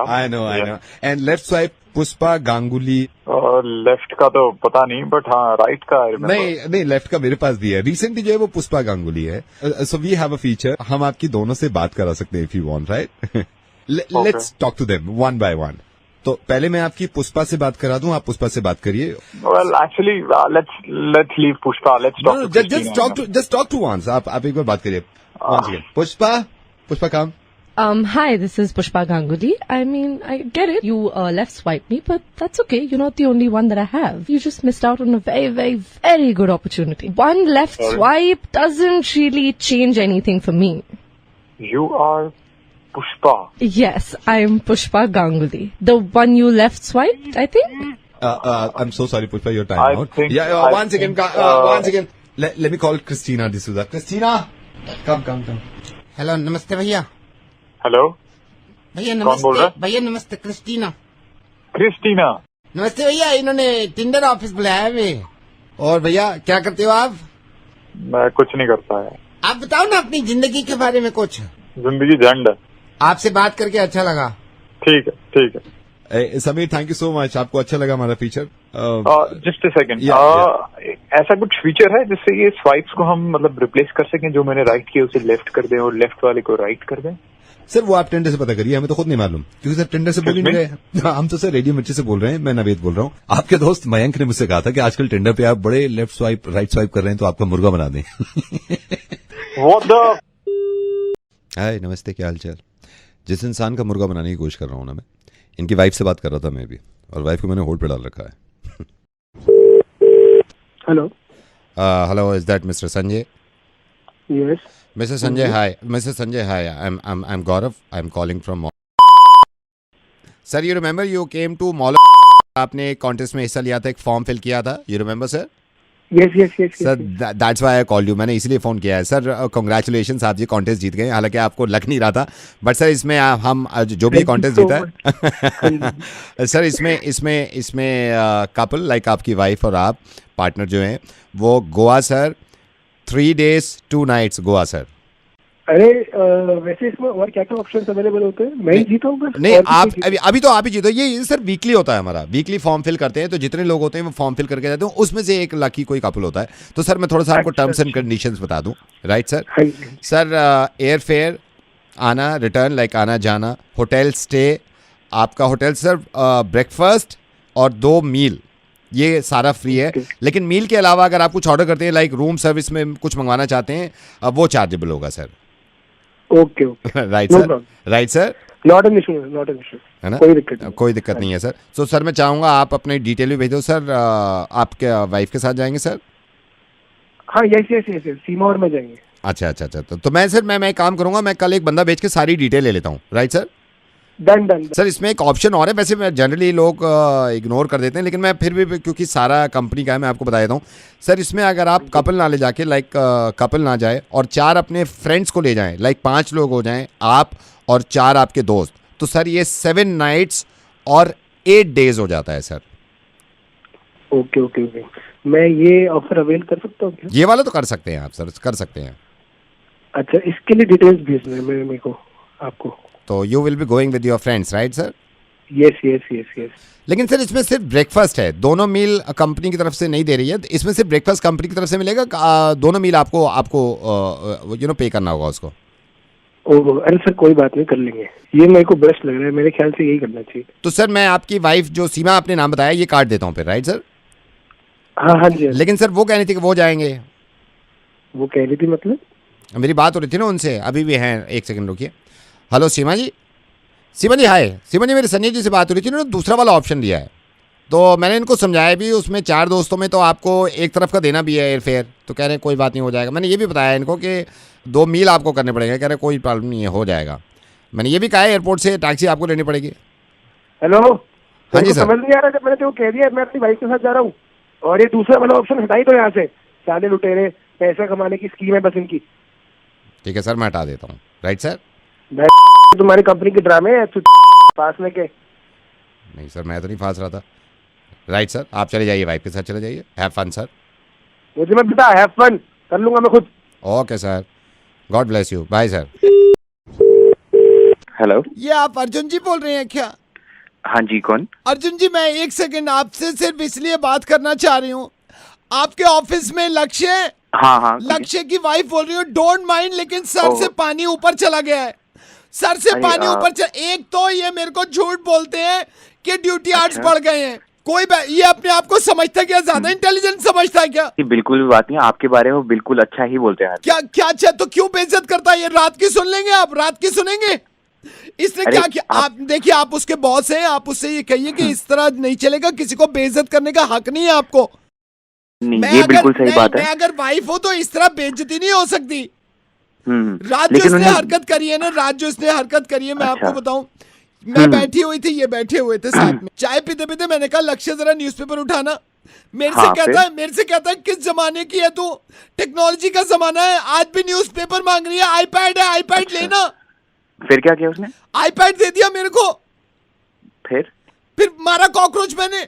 I know. And left swipe Pushpa Ganguly. Left का तो पता नहीं, बट हाँ राइट का नहीं, लेफ्ट का मेरे पास भी है। रिसेंटली जो है वो पुष्पा गांगुली है। So we have a feature, हम आपकी दोनों से बात करा सकते हैं if you want, right? Let's talk to them one by one. तो पहले मैं आपकी पुष्पा से बात करा दूं, आप पुष्पा से बात करिए। Well, actually, let's leave Pushpa. Let's talk to Christina. Just talk to once. आप एक बार बात करिए। Once again. Pushpa, come. Hi, this is Pushpa Ganguly. I mean, I get it. You left swipe me, but that's okay. You're not the only one that I have. You just missed out on a very, very, very good opportunity. One left swipe doesn't really change anything for me. You are Pushpa. Yes, I'm Pushpa Ganguly. The one you left swiped, I think? I'm so sorry, Pushpa, your time I out. think- Yeah, I one second. think, One second. Let me call Christina D'Souza. Christina, come. Hello नमस्ते भैया। Hello, भैया कौन बोल रहा नमस्ते। भैया नमस्ते, Christina. Christina. नमस्ते भैया, इन्होंने टिंडर ऑफिस बुलाया है वे। और भैया क्या करते हो आप? मैं कुछ नहीं करता है। आप बताओ ना अपनी जिंदगी के बारे में कुछ। जिंदगी झंड है। आपसे बात करके अच्छा लगा। ठीक है। Sameer, thank you so much. आपको अच्छा लगा हमारा feature? Just a second. Yeah. ऐसा कुछ फीचर है जिससे ये स्वाइप्स को हम मतलब रिप्लेस कर सकें, जो मैंने राइट किया उसे लेफ्ट कर दें और लेफ्ट वाले को राइट कर दें? सर वो आप टेंडर से पता करिए, हमें तो खुद नहीं मालूम, क्योंकि सर टेंडर से बोल ही नहीं रहे। हम तो सर रेडियो मिर्ची से बोल रहे हैं। मैं नवेद बोल रहा हूँ। आपके दोस्त मयंक ने मुझसे कहा था कि आजकल टेंडर पे आप बड़े लेफ्ट स्वाइप राइट स्वाइप कर रहे हैं, तो आपका मुर्गा बना दें। What the? हाय, नमस्ते, क्या हाल चाल? जिस इंसान का मुर्गा बनाने की कोशिश कर रहा हूँ ना मैं, इनकी वाइफ से बात कर रहा था मैं भी, और वाइफ को मैंने होल्ड पे डाल रखा है। Hello, is that mister Sanjay? Yes. Mr. Sanjay, hi. Mr. Sanjay, hi. I'm Gaurav. I'm calling from Mall. Sir, you remember you came to Mall? आपने एक कॉन्टेस्ट में हिस्सा लिया था, एक फॉर्म फिल किया था. You remember, sir? Yes. Sir that's why I call you. मैंने इसलिए फ़ोन किया है सर. कॉन्ग्रेचुलेशन, आप जी कॉन्टेस्ट जीत गए. हालांकि आपको लग नहीं रहा था, बट सर इसमें हम जो भी कॉन्टेस्ट जीता है सर, इसमें कपल लाइक आपकी वाइफ और आप पार्टनर जो हैं वो Goa sir, 3 days 2 nights Goa sir. अरे वैसे इसमें और क्या क्या ऑप्शन अवेलेबल होते हैं? मैं ही जीता हूँ? नहीं, आप अभी तो आप ही जीतो. ये सर वीकली होता है हमारा, वीकली फॉर्म फिल करते हैं, तो जितने लोग होते हैं वो फॉर्म फिल करके जाते हैं, उसमें से एक लकी कोई कपल होता है. तो सर मैं थोड़ा सा आपको टर्म्स एंड कंडीशंस बता दूं. Right sir? Sir air fare, आना रिटर्न लाइक आना जाना, होटल स्टे, आपका होटल सर, ब्रेकफास्ट और 2 मील, ये सारा फ्री है. लेकिन मील के अलावा अगर आप कुछ ऑर्डर करते हैं लाइक रूम सर्विस में कुछ मंगवाना चाहते हैं, वो चार्जेबल होगा sir. Okay. Right sir. Not an issue, है ना? कोई दिक्कत नहीं है सर. तो सर मैं चाहूंगा आप अपने डिटेल भी भेज दो सर. आपके वाइफ के साथ जाएंगे सर? हाँ, यस, सीमा और मैं जाएंगे. अच्छा. तो मैं सर मैं काम करूंगा, मैं कल एक बंदा भेज के सारी डिटेल ले लेता हूँ. Right sir? डन. सर इसमें एक ऑप्शन और है, वैसे मैं जनरली लोग इग्नोर कर देते हैं, लेकिन मैं फिर भी क्योंकि सारा कंपनी का है मैं आपको बता देता हूँ. सर इसमें अगर आप कपल ना ले जाके लाइक कपल ना जाए और 4 अपने फ्रेंड्स को ले जाएं, लाइक 5 लोग हो जाएं, आप और 4 आपके दोस्त, तो सर ये 7 nights और 8 days हो जाता है सर. ओके. मैं ये ऑफर अवेल कर सकता हूँ क्या? ये वाला तो कर सकते हैं आप सर, कर सकते हैं. अच्छा, इसके लिए डिटेल्स भेजना है मेरे को आपको. तो you will be going with your friends, right sir? Yes. लेकिन सर इसमें सिर्फ ब्रेकफास्ट है, दोनों मील कंपनी की तरफ से नहीं दे रही है. इसमें सिर्फ ब्रेकफास्ट कंपनी की तरफ से मिलेगा, दोनों मील आपको पे करना होगा उसको. ओह, अरे सर कोई बात नहीं, कर लेंगे. ये मेरे को बेस्ट लग रहा है, मेरे ख्याल से यही करना चाहिए. तो सर मैं आपकी वाइफ जो सीमा आपने नाम बताया ये काट देता हूँ फिर. Right sir? हाँ जी. लेकिन सर वो कह रही थी कि वो जाएंगे. वो कह रही थी मतलब? मेरी बात हो रही थी ना उनसे, अभी भी हैं. एक सेकंड रुकिए. हेलो सीमा जी. हाय सीमा जी, मेरे संजय जी से बात हो रही थी. उन्होंने दूसरा वाला ऑप्शन दिया है, तो मैंने इनको समझाया भी. उसमें 4 दोस्तों में तो आपको एक तरफ का देना भी है एयर फेयर. तो कह रहे हैं कोई बात नहीं, हो जाएगा. मैंने ये भी बताया इनको कि 2 मील आपको करने पड़ेंगे. कह रहे कोई प्रॉब्लम नहीं है, हो जाएगा. मैंने ये भी कहा है एयरपोर्ट से टैक्सी आपको लेनी पड़ेगी. हेलो. हाँ जी सर. समझ नहीं आ रहा, जब मैंने तो कह दिया मैं अपनी वाइफ के साथ जा रहा हूँ, और ये दूसरा वाला ऑप्शन हटाई तो यहाँ से. साले लुटेरे, पैसा कमाने की स्कीम है बस इनकी. ठीक है सर, मैं हटा देता हूँ. Right sir? तुम्हारी कंपनी के ड्रामे है पास में के? नहीं सर, मैं तो नहीं फांस रहा था. राइट सर, आप चले जाइए, वाइफ के साथ चले जाइए. Have fun sir. मुझे मत बता, हैव फन कर लूंगा मैं खुद. Okay sir, God bless you. Bye sir. Hello, ये आप अर्जुन जी बोल रहे हैं क्या? हाँ जी, कौन? अर्जुन जी, मैं 1 सेकंड आपसे सिर्फ इसलिए बात करना चाह रही हूँ. आपके ऑफिस में लक्ष्य है? हाँ. लक्ष्य की वाइफ बोल रही हूँ. डोंट माइंड, लेकिन सर से पानी ऊपर चला गया है. सर से पानी ऊपर एक तो ये मेरे को झूठ बोलते हैं कि ड्यूटी आवर्स बढ़ गए हैं. ये अपने आप को समझता क्या, ज्यादा इंटेलिजेंट समझता है क्या? बिल्कुल भी बात नहीं, आपके बारे में बिल्कुल अच्छा ही बोलते हैं. क्या अच्छा, तो क्यों बेइज्जत करता है? ये रात की सुन लेंगे आप, रात की सुनेंगे. इसने क्या किया? आप देखिए, आप उसके बॉस हैं, आप उससे ये कहिए कि इस तरह नहीं चलेगा, किसी को बेइज्जत करने का हक नहीं है आपको. ये बिल्कुल सही बात है. मैं अगर वाइफ हो तो इस तरह बेइज्जती नहीं हो सकती. रात जो लेकिन इसने हरकत करी है ना, मैं आपको बताऊं, मैं बैठी हुई थी, ये बैठे हुए थे साथ में, चाय पीते पीते मैंने कहा लक्ष्य जरा न्यूज़पेपर उठाना। मेरे से कहता है किस जमाने की है तू, टेक्नोलॉजी का जमाना है, आज भी न्यूज़पेपर मांग रही है, आईपैड है, आईपैड लेना। फिर क्या किया उसने? आईपैड दे दिया मेरे को। फिर मारा कॉकरोच मैंने।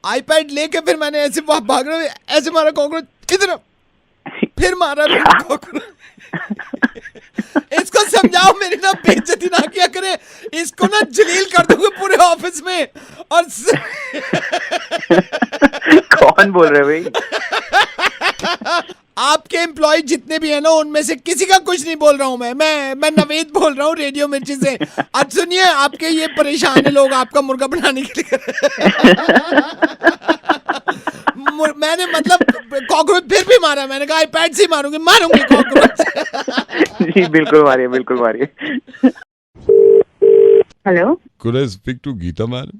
आईपैड लेके फिर मैंने ऐसे भाग रहा, ऐसे मारा कॉकरोच इधर, फिर मारा कॉकरोच। इसको समझाओ मेरी ना बेइज्जती ना किया करे, इसको ना जलील कर दूंगा पूरे ऑफिस में। और कौन बोल रहे भाई? आपके एम्प्लॉय जितने भी है ना, उनमें से किसी का कुछ नहीं बोल रहा हूँ मैं नवेद बोल रहा हूँ रेडियो मिर्ची से। आज सुनिए, आपके ये परेशान है लोग आपका मुर्गा बनाने के लिए। मैंने मतलब कॉकरोच फिर भी मारा, मैंने कहा आईपैड से मारूंगी कॉकरोच। जी बिल्कुल मारिए। Hello, Could I speak to Geeta madam?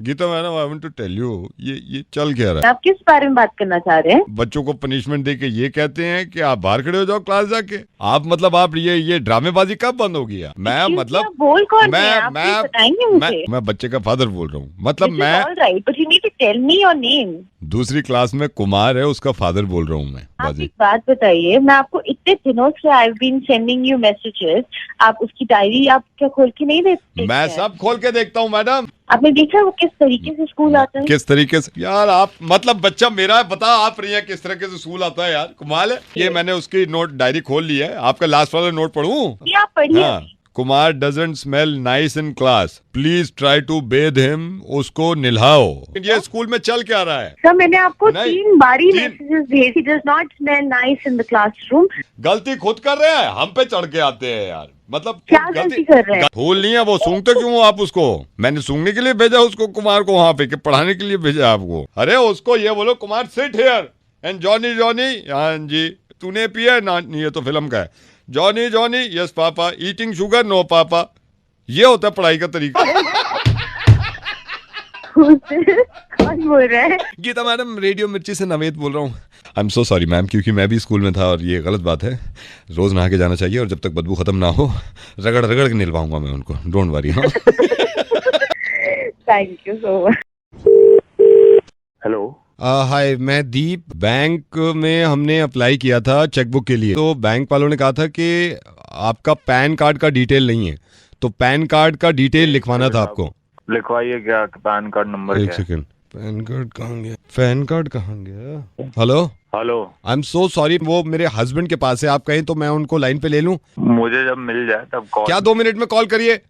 Geeta madam, I want to tell you, ये चल क्या रहा है? आप किस बारे में बात करना चाह रहे हैं? बच्चों को पनिशमेंट दे के ये कहते हैं कि आप बाहर खड़े हो जाओ क्लास जाके। आप मतलब आप ये ड्रामेबाजी कब बंद होगी? मैं मतलब बोल कौन है? आप बताएंगे मुझे? मैं बच्चे का फादर बोल रहा हूँ। मतलब मैं but you need to tell me your name. दूसरी क्लास में कुमार है, उसका फादर बोल रहा हूँ मैं। आप एक बात बताइए, मैं आपको इतने दिनों से I've been sending you messages, आप उसकी डायरी आप क्या खोल के नहीं देखते? मैं सब खोल के देखता हूँ मैडम। आपने देखा वो किस तरीके से स्कूल आता है? किस तरीके से यार? आप मतलब बच्चा मेरा है, बता आप रही हैं किस तरीके से स्कूल आता है यार, कमाल है। ये मैंने उसकी नोट डायरी खोल ली है, आपका लास्ट वाला नोट पढ़ूं? आप पढ़िए। Kumar doesn't smell nice in class, please try to bathe him, उसको निल्हाओ। ये स्कूल में चल क्या रहा है? सर मैंने आपको 3 बारी मैसेजेस भेजे, he does not smell nice in the classroom। गलती खुद कर रहे हैं, हम पे चढ़ के आते हैं यार। मतलब क्या गलती कर रहे हैं? फूल नहीं है वो, सूंघते क्यों हो आप उसको? मैंने सूंघने के लिए भेजा उसको, कुमार को वहाँ पे, कि पढ़ाने के लिए भेजा आपको? अरे उसको ये बोलो Kumar sit here and Johnny, हाँ जी तूने पिया है ना? ये तो फिल्म का है। Johnny yes papa, eating sugar no papa. ये होता है पढ़ाई का तरीका। कौन बोल रहा है? गीता मैडम, रेडियो मिर्ची से नवेद बोल रहा हूँ। आई एम सो सॉरी मैम, क्योंकि मैं भी स्कूल में था और ये गलत बात है। रोज नहा के जाना चाहिए और जब तक बदबू खत्म ना हो रगड़ के निलवाऊंगा मैं उनको, डोंट वरी। हाँ thank you so much. Hello hi, मैं दीप। बैंक में हमने अप्लाई किया था चेकबुक के लिए, तो बैंक वालों ने कहा था कि आपका पैन कार्ड का डिटेल नहीं है, तो पैन कार्ड का डिटेल लिखवाना था आपको। लिखवाइए। क्या पैन कार्ड नंबर? एक सेकंड, पैन कार्ड कहाँ गया? पैन कार्ड कहाँ गया? Hello I am so sorry, वो मेरे हस्बैंड के पास है, आप कहें तो मैं उनको लाइन पे ले लूं? मुझे जब मिल जाए तब कॉल। क्या 2 मिनट में कॉल करिए?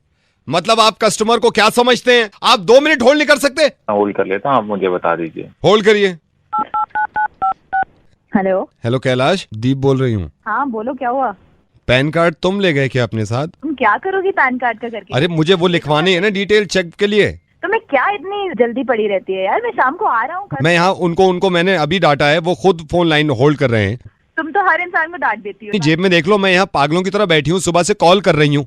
मतलब आप कस्टमर को क्या समझते हैं? आप 2 मिनट होल्ड नहीं कर सकते? होल्ड कर लेता हूँ, आप मुझे बता दीजिए। होल्ड करिए। हेलो कैलाश, दीप बोल रही हूँ। हाँ बोलो, क्या हुआ? पैन कार्ड तुम ले गए क्या अपने साथ? तुम क्या करोगी पैन कार्ड का करके? अरे मुझे वो लिखवाने है ना डिटेल चेक के लिए। तुम्हें क्या इतनी जल्दी पड़ी रहती है यार? मैं शाम को आ रहा हूँ। मैं यहाँ उनको मैंने अभी डांटा है, वो खुद फोन लाइन होल्ड कर रहे हैं। तुम तो हर इंसान को डांट देती हो। जेब में देख लो, मैं यहाँ पागलों की तरह बैठी हूँ, सुबह से कॉल कर रही हूँ।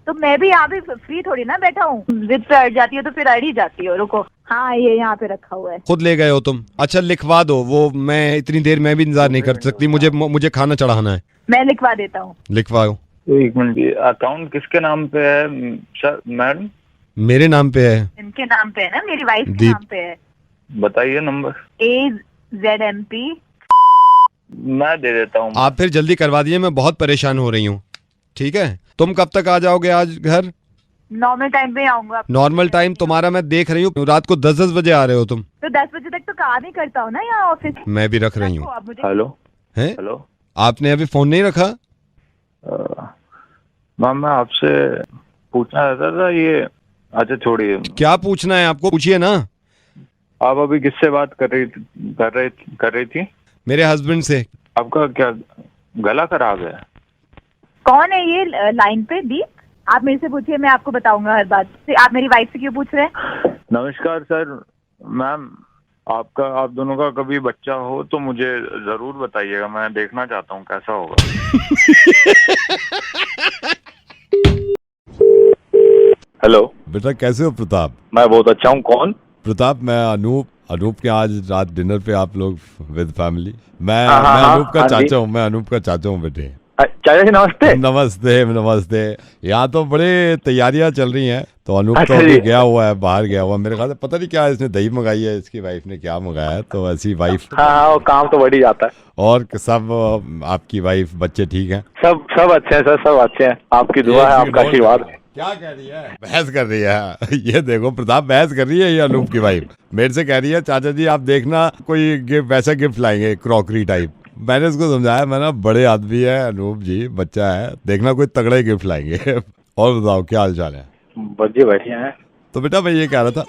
तो मैं भी यहाँ पे फ्री थोड़ी ना बैठा हूँ, जिद पे अड़ जाती हो तो फिर अड़ ही जाती हो। रुको, हाँ ये यहाँ पे रखा हुआ है। खुद ले गए हो तुम? अच्छा लिखवा दो वो, मैं इतनी देर मैं भी इंतजार नहीं कर सकती, मुझे खाना चढ़ाना है। मैं लिखवा देता हूँ। लिखवाओ। 1 मिनट, अकाउंट किसके नाम पे है सर? मैडम मेरे नाम पे है। इनके नाम पे है ना, मेरी वाइफ के नाम पे है। बताइए नंबर। AZMP। मैं दे देता हूँ। आप फिर जल्दी करवा दीजिए, मैं बहुत परेशान हो रही हूँ। ठीक है, तुम कब तक आ जाओगे आज घर? नॉर्मल टाइम पे आऊंगा। नॉर्मल टाइम तुम्हारा मैं देख रही हूँ, रात को 10 बजे आ रहे हो तुम। तो 10 बजे तक तो काम ही करता हूँ ना यहाँ ऑफिस। मैं भी रख रही हूँ। हेलो आपने अभी फोन नहीं रखा? मैम मैं आपसे पूछना रहता था ये। अच्छा छोड़िए, क्या पूछना है आपको, पूछिए ना। आप अभी किससे बात कर रही थी? मेरे हस्बैंड से। आपका क्या गला खराब है? कौन है ये लाइन पे? दीप, आप मेरे से पूछिए, मैं आपको बताऊंगा हर बात। आप मेरी वाइफ से क्यों पूछ रहे हैं? नमस्कार सर। मैम आप दोनों का कभी बच्चा हो तो मुझे जरूर बताइएगा, मैं देखना चाहता हूँ कैसा होगा। हेलो बेटा, कैसे हो प्रताप? मैं बहुत अच्छा हूँ। कौन? प्रताप, मैं अनूप के आज रात डिनर पे आप लोग विद फैमिली। मैं अनूप का चाचा हूँ। बेटे चाचा जी नमस्ते। नमस्ते नमस्ते। यहाँ तो बड़े तैयारियां चल रही हैं। तो अनूप तो अच्छा अभी जी। गया हुआ है, बाहर गया हुआ, मेरे ख्याल से पता नहीं क्या इसने दही मंगाई है, इसकी वाइफ ने क्या मंगाया है, तो ऐसी वाइफ। हाँ वो काम तो बढ़ ही जाता है। और सब आपकी वाइफ बच्चे ठीक हैं? सब अच्छे हैं सर, सब अच्छे हैं। आपकी दुआ है, आपका आशीर्वाद। क्या कह रही है? बहस कर रही है। ये देखो प्रताप, बहस कर रही है ये अनूप की वाइफ। मेरे से कह रही है चाचा जी आप देखना कोई गिफ्ट, वैसा गिफ्ट लाएंगे क्रॉकरी टाइप। मैंने उसको समझाया, मैंने बड़े आदमी है अनूप जी, बच्चा है, देखना कोई तगड़े गिफ्ट लाएंगे। और बताओ क्या हाल चाल है? बढ़िया है। तो बेटा मैं ये कह रहा था,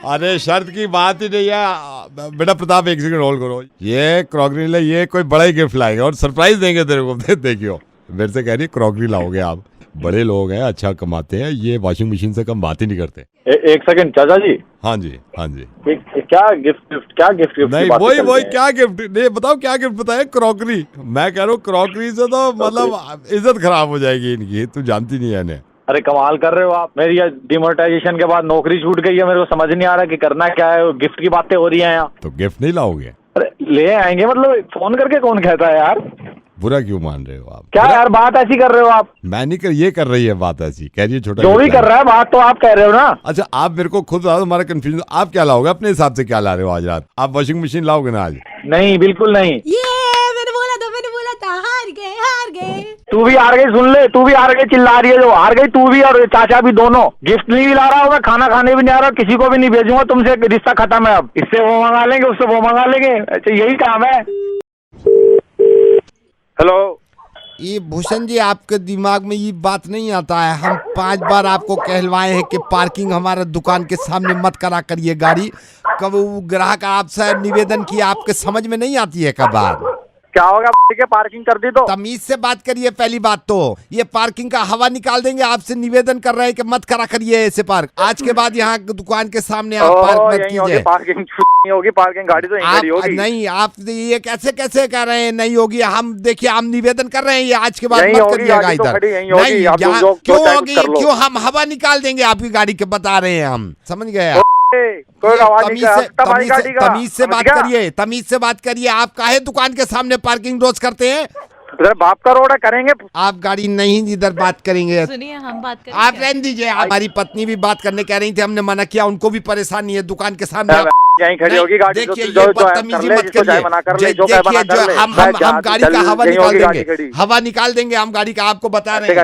अरे शर्त की बात ही नहीं है बेटा। प्रताप एक सेकंड होल्ड करो। ये क्रॉकरी ले, ये कोई बड़ा ही गिफ्ट लाएंगे और सरप्राइज देंगे तेरे को। देखियो मेरे से कह रही है क्रॉकरी लाओगे आप। बड़े लोग हैं, अच्छा कमाते हैं, ये वॉशिंग मशीन से कम बात ही नहीं करते। एक सेकंड चाचा जी। हाँ जी हाँ जी। क्या गिफ्ट नहीं वही क्या गिफ्ट नहीं, बताओ क्या गिफ्ट बताए? क्रॉकरी। मैं कह रहा हूँ क्रॉकरी से तो मतलब इज्जत खराब हो जाएगी इनकी, तू जानती नहीं है इन्हें। अरे कमाल कर रहे हो आप। मेरी डिमोनेटाइजेशन के बाद नौकरी छूट गई है, मेरे को समझ नहीं आ रहा कि करना क्या है। गिफ्ट की बातें हो रही हैं यहाँ। तो गिफ्ट नहीं लाओगे? अरे ले आएंगे, मतलब फोन करके कौन कहता है यार? बुरा क्यों मान रहे हो आप? क्या यार बात ऐसी कर रहे हो आप? मैं नहीं कर, ये कर रही है बात ऐसी, कह रही है छोटा जो भी कर रहा है बात तो आप कह रहे हो ना। अच्छा आप मेरे को खुद बता दो, हमारा कंफ्यूजन। आप क्या लाओगे अपने हिसाब से? क्या ला रहे हो आज रात? आप वॉशिंग मशीन लाओगे ना आज? नहीं बिल्कुल नहीं। मैंने बोला था हार गए। तू भी हार गई, सुन ले, तू भी हार गई, चिल्ला रही है जो। हार गई तू भी और चाचा भी दोनों। गिफ्ट नहीं ला रहा होगा, खाना खाने भी नहीं आ रहा, किसी को भी नहीं भेजूंगा तुमसे, रिश्ता खत्म है अब। इससे वो मंगा लेंगे, उससे वो मंगा लेंगे। अच्छा यही काम है। हेलो ये भूषण जी, आपके दिमाग में ये बात नहीं आता है? हम 5 बार आपको कहलवाए हैं कि पार्किंग हमारे दुकान के सामने मत करा करिए गाड़ी। कब वो ग्राहक आपसे निवेदन किया, आपके समझ में नहीं आती है कब बात? क्या होगा के पार्किंग कर दी तो? तमीज से बात करिए। पहली बात तो ये पार्किंग का हवा निकाल देंगे। आपसे निवेदन कर रहे हैं कि मत करा करिए ऐसे पार्क। आज के बाद यहाँ दुकान के सामने आप पार्क मत कीजिए। पार्किंग नहीं होगी, पार्किंग गाड़ी तो यहीं खड़ी होगी। नहीं आप ये कैसे कह रहे हैं नहीं होगी? हम देखिए हम निवेदन कर रहे हैं, ये आज के बाद मत करिएगा इधर। नहीं क्यों होगी? क्यों हम हवा निकाल देंगे आपकी गाड़ी के, बता रहे हैं हम। समझ गए? तमीज से बात करिए, तमीज से बात करिए। आप काहे दुकान के सामने पार्किंग रोज करते हैं? बाप का रोड करेंगे आप गाड़ी नहीं इधर बात करेंगे। सुनिए हम बात करें। आप रहने दीजिए। हमारी पत्नी भी बात करने कह रही थी, हमने मना किया, उनको भी परेशानी है दुकान के सामने। यहीं खड़ी होगी गाड़ी। देखिए ये बदतमीजी मत करिए। देखिए हम गाड़ी का हवा निकाल देंगे, हवा निकाल देंगे हम गाड़ी का, आपको बता रहे हैं।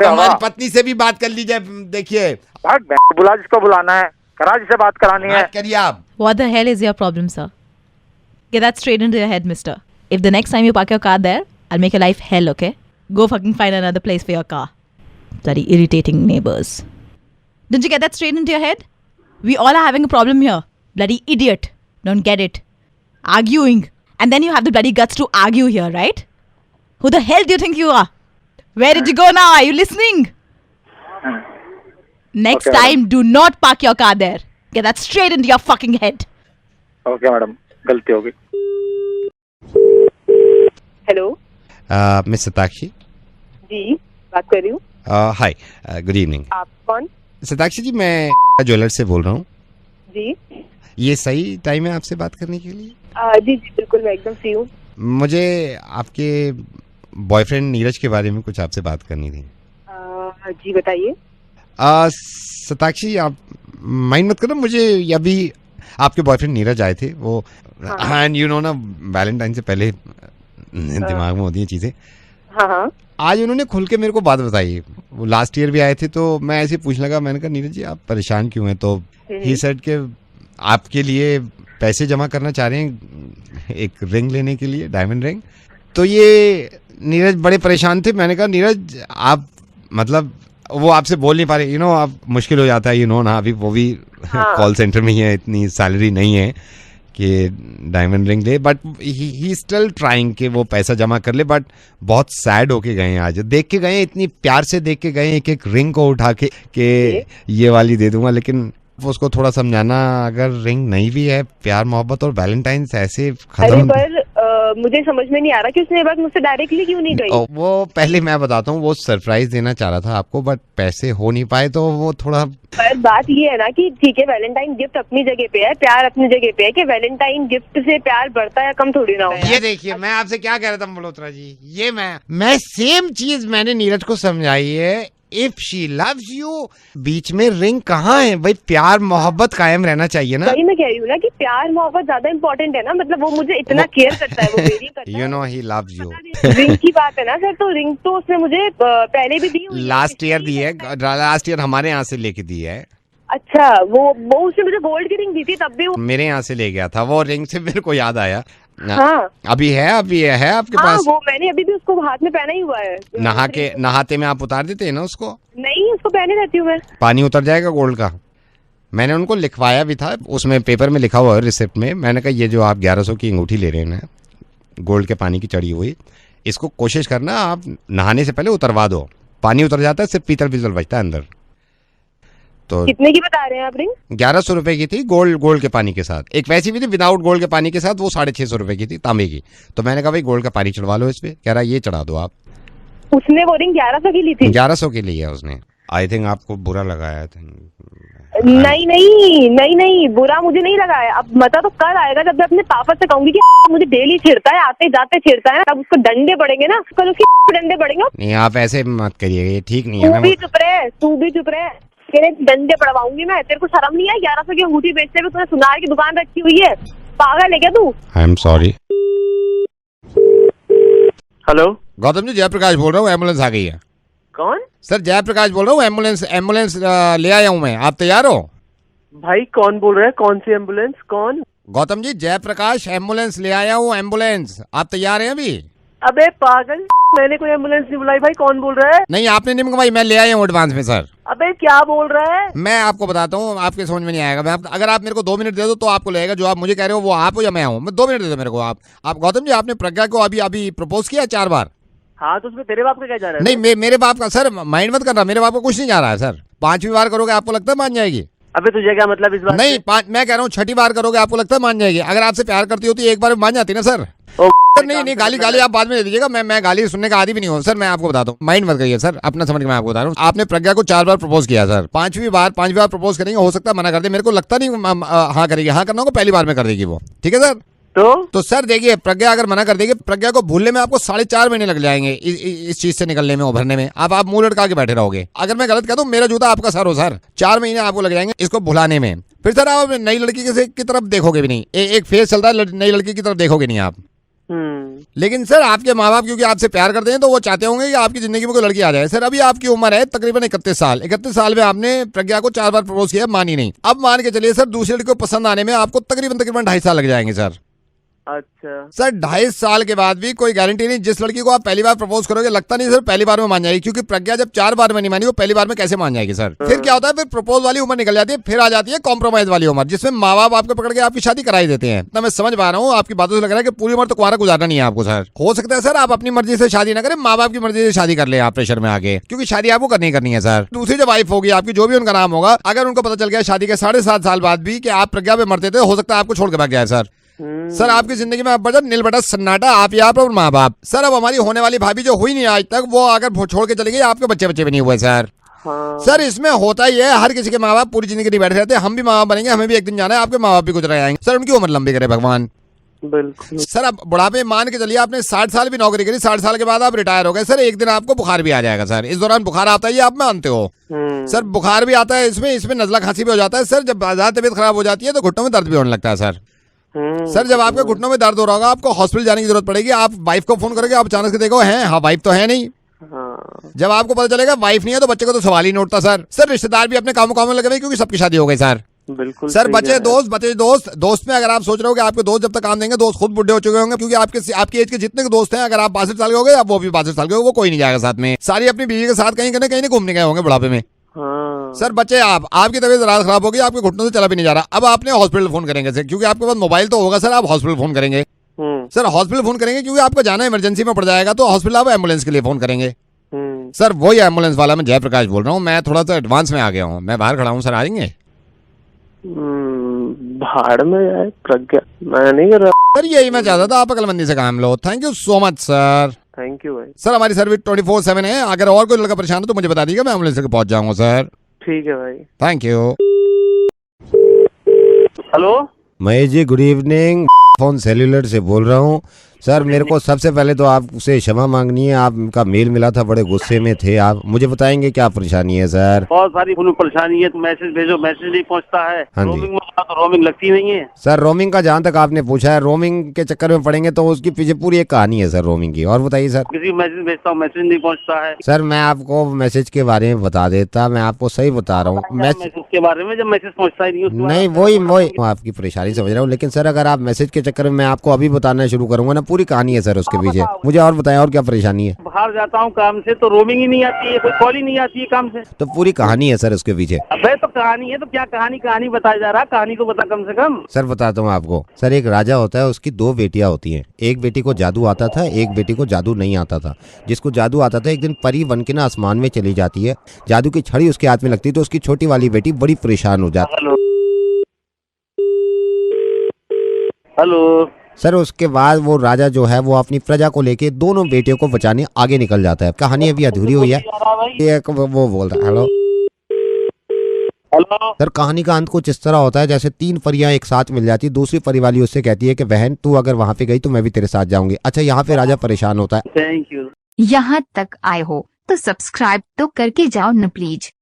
हमारी पत्नी से भी बात कर लीजिए। देखिए बुला जिसको बुलाना है, करा जिसे बात करानी है, करिए आप। What the hell is your problem, sir? Get that straight into your head, mister. If the next time you park your car there, I'll make your life hell, okay? Go fucking find another place for your car. Bloody irritating neighbors. Didn't you get that straight into your head? We all are having a problem here. Bloody idiot. Don't get it. Arguing. And then you have the bloody guts to argue here, right? Who the hell do you think you are? Where did you go now? Are you listening? Next time, do not park your car there. Get that straight into your fucking head. Okay, madam. गलती होगी। Hello miss Satakshi जी, बात कर रही हूँ। हाय, good evening. आप कौन? सताक्षी जी मैं jeweller से बोल रहा हूँ। जी ये सही टाइम है आपसे बात करने के लिए? जी बिल्कुल, मैं एकदम फ्री हूँ। मुझे आपके बॉयफ्रेंड नीरज के बारे में कुछ आपसे बात करनी थी। जी बताइए। सताक्षी आप माइंड मत करना, मुझे अभी आपके बॉयफ्रेंड नीरज आए थे वो, एंड यू नो ना वैलेंटाइन से पहले दिमाग में होती हैं चीजें। हाँ। आज उन्होंने खुल के मेरे को बात बताई। वो लास्ट ईयर भी आए थे, तो मैं ऐसे पूछ लगा, मैंने कहा नीरज जी आप परेशान क्यों हैं? तो ही सेड के आपके लिए पैसे जमा करना चाह रहे हैं एक रिंग लेने के लिए, डायमंड रिंग। तो ये नीरज बड़े परेशान थे। मैंने कहा नीरज आप मतलब वो आपसे बोल नहीं पा रहे, यू नो आप मुश्किल हो जाता है, यू नो ना, अभी वो भी कॉल सेंटर में ही है, इतनी सैलरी नहीं है कि डायमंड रिंग ले, बट ही स्टिल ट्राइंग कि वो पैसा जमा कर ले। बट बहुत सैड होके गए हैं आज, देख के गए, इतनी प्यार से देख के गए एक एक रिंग को उठा के कि ये वाली दे दूंगा, लेकिन उसको थोड़ा समझाना, अगर रिंग नहीं भी है, प्यार मोहब्बत और वैलेंटाइंस ऐसे खत्म। पर मुझे समझ में नहीं आ रहा कि उसने ये बात मुझसे डायरेक्टली क्यों नहीं कही। वो पहले मैं बताता हूँ, वो सरप्राइज देना चाह रहा था आपको, बट पैसे हो नहीं पाए तो वो थोड़ा। पर बात ये है ना कि ठीक है, वैलेंटाइन गिफ्ट अपनी जगह पे है, प्यार अपनी जगह पे है, कि वैलेंटाइन गिफ्ट से प्यार बढ़ता है कम थोड़ी ना हो। ये देखिए, मैं आपसे क्या कह रहा था मल्होत्रा जी, ये मैं सेम चीज मैंने नीरज को समझाई है। इफ शी लव्स यू, बीच में रिंग कहाँ है भाई? प्यार मोहब्बत कायम रहना चाहिए ना। वही मैं कह रही हूँ ना कि प्यार मोहब्बत ज्यादा इम्पोर्टेंट है ना, मतलब वो मुझे इतना केयर करता है, वो मेरी करता है। You know he loves you. Ring की बात है ना सर, तो रिंग तो उसने मुझे पहले भी दी हुई है। लास्ट ईयर दी है, लास्ट ईयर हमारे यहाँ से लेके दी है। अच्छा, वो उसने मुझे गोल्ड की रिंग दी थी, तब भी वो मेरे यहाँ से ले गया था। वो रिंग से मेरे को याद आया। हाँ, अभी है आपके हाँ, पास? वो मैंने अभी भी उसको हाथ में पहना ही हुआ है। नहाते में आप उतार देते हैं ना उसको? नहीं, उसको पहने रहती हूँ मैं। पानी उतर जाएगा गोल्ड का। मैंने उनको लिखवाया भी था, उसमें पेपर में लिखा हुआ है रिसिप्ट में। मैंने कहा ये जो आप 1100 की अंगूठी ले रहे हैं ना, गोल्ड के पानी की चढ़ी हुई, इसको कोशिश करना आप नहाने से पहले उतरवा दो। पानी उतर जाता है, सिर्फ पीतल बचता है अंदर। तो कितने की बता रहे हैं आप रिंग? 1100 रुपए की थी, गोल्ड के पानी के साथ। एक वैसी भी थी विदाउट गोल्ड के पानी के साथ, वो 650 रुपए की थी, तांबे की। तो मैंने कहा भाई गोल्ड का पानी चढ़वा लो इस पे। कह रहा ये चढ़ा दो आप। उसने वो रिंग 1100 की ली थी? 1100 की ली है उसने। आई थिंक आपको बुरा लगा है। नहीं, बुरा मुझे नहीं लगा है। अब मजा तो कल आएगा जब मैं अपने पापा से कहूंगी कि मुझे डेली छेड़ता है, आते जाते छेड़ता है, तब उसको डंडे पड़ेंगे ना, कल उसके डंडे पड़ेंगे। नहीं, आप ऐसे मत करिए, ये ठीक नहीं है। तू भी चुप रहे, तेरे डंडे पड़वाऊंगी मैं। तेरे को शर्म नहीं है 1100 की अंगूठी बेचते हुए? तूने सुनार की दुकान रखी हुई है, पागल है क्या तू? I am sorry. Hello Gautam ji, Jayaprakash बोल रहा हूँ, एम्बुलेंस आ गई है। कौन? सर जयप्रकाश बोल रहा हूँ, एम्बुलेंस ले आया हूँ मैं। आप तैयार हो? भाई कौन बोल रहा है? कौन सी एम्बुलेंस? कौन? गौतम जी, जयप्रकाश एम्बुलेंस ले आया हूँ, एम्बुलेंस। आप तैयार हैं अभी? अबे पागल, मैंने कोई एम्बुलेंस नहीं बुलाई भाई। कौन बोल रहा है? नहीं, आपने नहीं मंगवाई, मैं ले आया हूँ एडवांस में सर। अबे क्या बोल रहा है? मैं आपको बताता हूँ, आपके समझ में नहीं आएगा। अगर आप मेरे को 2 मिनट दे दो तो आपको लगेगा जो आप मुझे कह रहे हो वो आप हो या मैं हूँ। मैं 2 मिनट दे दो मेरे को। आप गौतम जी, आपने प्रज्ञा को अभी प्रपोज किया 4 बार? हाँ, तो उसमें तेरे बाप का क्या जा रहा है? नहीं, मेरे बाप का सर, माइंड मत करना, मेरे बाप को कुछ नहीं जा रहा है सर। 5वीं बार करोगे आपको लगता है मान जाएगी? अबे तुझे क्या मतलब इस बात? नहीं, मैं कह रहा हूँ 6ठी बार करोगे आपको लगता है मान जाएगी? अगर आपसे प्यार करती होती एक बार मान जाती ना सर। नहीं, गाली आप बाद में दे दीजिएगा। मैं गाली सुनने का आदी भी नहीं हूँ सर। मैं आपको बताता हूँ, माइंड मत करिए सर, अपना समझ के मैं आपको बता रहा हूँ। आपने प्रज्ञा को 4 बार प्रपोज किया सर। 5वीं बार प्रपोज करेंगे, हो सकता है मना कर दे। मेरे को लगता नहीं हाँ करेगी। हाँ करना होगा, पहली बार में कर देगी वो। ठीक है सर? तो सर देखिए, प्रज्ञा अगर मना कर देगी, प्रज्ञा को भूलने में आपको 4.5 महीने लग जाएंगे, इस चीज से निकलने में, उभरने में। आप मुंह लटका के बैठे रहोगे। अगर मैं गलत कह दूं, मेरा जूता आपका सर हो सर। 4 महीने आपको लग जाएंगे इसको भुलाने में। फिर सर आप नई लड़की की तरफ देखोगे भी नहीं। एक फेस चलता है, नई लड़की की तरफ देखोगे नहीं आप। लेकिन सर आपके माँ बाप क्योंकि आपसे प्यार करते हैं तो वो चाहते होंगे कि आपकी जिंदगी में कोई लड़की आ जाए। सर अभी आपकी उम्र है तकरीबन 31 साल। 31 साल में आपने प्रज्ञा को 4 बार प्रपोज किया, मानी नहीं। अब मान के चलिए सर, दूसरी लड़की को पसंद आने में आपको तकरीबन 2.5 साल लग जाएंगे सर। अच्छा सर, 2.5 साल के बाद भी कोई गारंटी नहीं। जिस लड़की को आप पहली बार प्रपोज करोगे, लगता नहीं सर पहली बार में मान जाएगी, क्योंकि प्रज्ञा जब 4 बार में नहीं मानी, वो पहली बार में कैसे मान जाएगी सर? फिर क्या होता है, फिर प्रपोज वाली उम्र निकल जाती है, फिर आ जाती है कॉम्प्रोमाइज वाली उम्र, जिसमें माँ बाप आपको पकड़ के आपकी शादी कराई देते हैं। तो मैं समझ पा रहा हूँ, आपकी बातों से लग रहा है कि पूरी उम्र तो कुंवारा गुजारना नहीं है आपको सर। हो सकता है सर आप अपनी मर्जी से शादी ना करें, माँ बाप की मर्जी से शादी कर ले आप प्रेशर में आगे, क्योंकि शादी आपको करनी है सर। दूसरी जो वाइफ होगी आपकी, जो भी उनका नाम होगा, अगर उनको पता चल गया शादी के 7.5 साल बाद भी कि आप प्रज्ञा पे मरते थे, हो सकता है आपको छोड़ के भाग जाए सर। सर आपकी जिंदगी में अब बचा नील बटा सन्नाटा, आप यहाँ पर माँ बाप। सर अब हमारी होने वाली भाभी जो हुई नहीं आज तक, वो अगर छोड़ के चली गई, आपके बच्चे भी नहीं हुए सर। सर इसमें होता ही है, हर किसी के माँ बाप पूरी जिंदगी नहीं बैठे रहते। हम भी माँ बाप बनेंगे, हमें भी एक दिन जाना है, आपके माँ बाप भी गुजर जाएंगे सर। उनकी उम्र लंबी करे भगवान। बिल्कुल सर, अब बुढ़ापे मान के चलिए आपने 60 साल भी नौकरी करी, 60 साल के बाद आप रिटायर हो गए सर, एक दिन आपको बुखार भी आ जाएगा सर। इस दौरान बुखार आता है, आप मानते हो सर? बुखार भी आता है, इसमें नजला खांसी भी हो जाता है सर। जब ज्यादा तबीयत खराब हो जाती है तो घुटनों में दर्द भी होने लगता है सर। सर जब आपके घुटनों में दर्द हो रहा होगा, आपको हॉस्पिटल जाने की जरूरत पड़ेगी। आप वाइफ को फोन करोगे, आप अचानक से देखो है, हाँ वाइफ तो है नहीं। जब आपको पता चलेगा वाइफ नहीं है, तो बच्चे को तो सवाल ही नहीं उठता सर। सर रिश्तेदार भी अपने कामों में लगे हुए, क्योंकि सबकी शादी हो गई सर। बिल्कुल सर बचे दोस्त में अगर आप सोच रहे हो कि आपके दोस्त जब तक काम देंगे, दोस्त खुद बुढ़े हो चुके होंगे, क्योंकि आपकी एज के जितने दोस्त हैं, अगर आप 62 साल के हो गए, वो भी 62 साल के हो, वो कोई नहीं जाएगा साथ में। सारी अपनी बीवी के साथ कहीं नहीं घूमने गए होंगे बुढ़ापे में। सर बच्चे आपकी तबीयत रात खराब होगी, आपके घुटनों से चला भी नहीं जा रहा। अब आपने हॉस्पिटल फोन करेंगे सर, क्योंकि आपके पास मोबाइल तो होगा सर। आप हॉस्पिटल फोन करेंगे सर, हॉस्पिटल फोन करेंगे क्योंकि आपको जाना इमरजेंसी में पड़ जाएगा, तो हॉस्पिटल आप एम्बुलेंस के लिए फोन करेंगे सर। वही एम्बुलेंस वाला मैं जयप्रकाश बोल रहा हूँ। मैं थोड़ा सा एडवांस में आ गया हूँ, मैं बाहर खड़ा हूँ सर, आ जाएंगे? भाड़ में जाए प्रज्ञा, मैं नहीं कर रहा। सर यही मैं चाहता था, आप अकलमंदी से काम लो। Thank you so much sir. Thank you भाई। सर हमारी सर्विस 24/7 है, अगर और कोई लड़का परेशान हो तो मुझे बता दीजिएगा, मैं एम्बुलेंस लेकर पहुंच जाऊंगा सर। ठीक है भाई। Thank you. Hello Mahesh ji good evening, phone cellular से बोल रहा हूँ। सर मेरे को सबसे पहले तो आपसे क्षमा मांगनी है, आपका मेल मिला था, बड़े गुस्से में थे आप, मुझे बताएंगे क्या परेशानी है सर? बहुत सारी परेशानी है, तो मैसेज भेजो, मैसेज नहीं पहुंचता है। हाँ जी। रोमिंग में तो रोमिंग लगती नहीं है सर। रोमिंग का जहाँ तक आपने पूछा है, रोमिंग के चक्कर में पड़ेंगे तो उसकी पीछे पूरी एक कहानी है सर रोमिंग की। और बताइए सर। किसी मैसेज भेजता हूँ, मैसेज नहीं पहुँचता है। सर मैं आपको मैसेज के बारे में बता देता, मैं आपको सही बता रहा हूँ मैसेज के बारे में, जब मैसेज पहुँचता ही नहीं नहीं वही मैं आपकी परेशानी समझ रहा हूँ, लेकिन सर अगर आप मैसेज के चक्कर में मैं आपको अभी बताना शुरू करूंगा ना, पूरी कहानी है सर उसके पीछे। मुझे और बताएं और क्या परेशानी है? बाहर जाता हूँ काम से तो रोमिंग ही नहीं आती है, कोई कॉल ही नहीं आती है काम से। तो पूरी कहानी है सर उसके पीछे। अबे तो कहानी है तो क्या कहानी बताया जा रहा है, कहानी तो बता कम से कम। सर बताता हूँ आपको। सर एक राजा होता है, उसकी 2 बेटियां होती हैं। एक बेटी को जादू आता था, एक बेटी को जादू नहीं आता था। जिसको जादू आता था एक दिन परी बन के ना आसमान में चली जाती है, जादू की छड़ी उसके हाथ में लगती है तो उसकी छोटी वाली बेटी बड़ी परेशान हो जाती है। हेलो सर उसके बाद वो राजा जो है वो अपनी प्रजा को लेके दोनों बेटियों को बचाने आगे निकल जाता है। कहानी अभी अधूरी हुई है। एक वो बोल रहा है हेलो हेलो। सर कहानी का अंत कुछ इस तरह होता है जैसे 3 परियां एक साथ मिल जाती, दूसरी परी वाली उससे कहती है कि बहन तू अगर वहाँ पे गई तो मैं भी तेरे साथ जाऊंगी। अच्छा यहाँ पे राजा परेशान होता है। Thank you. यहाँ तक आए हो तो सब्सक्राइब तो करके जाओ न प्लीज।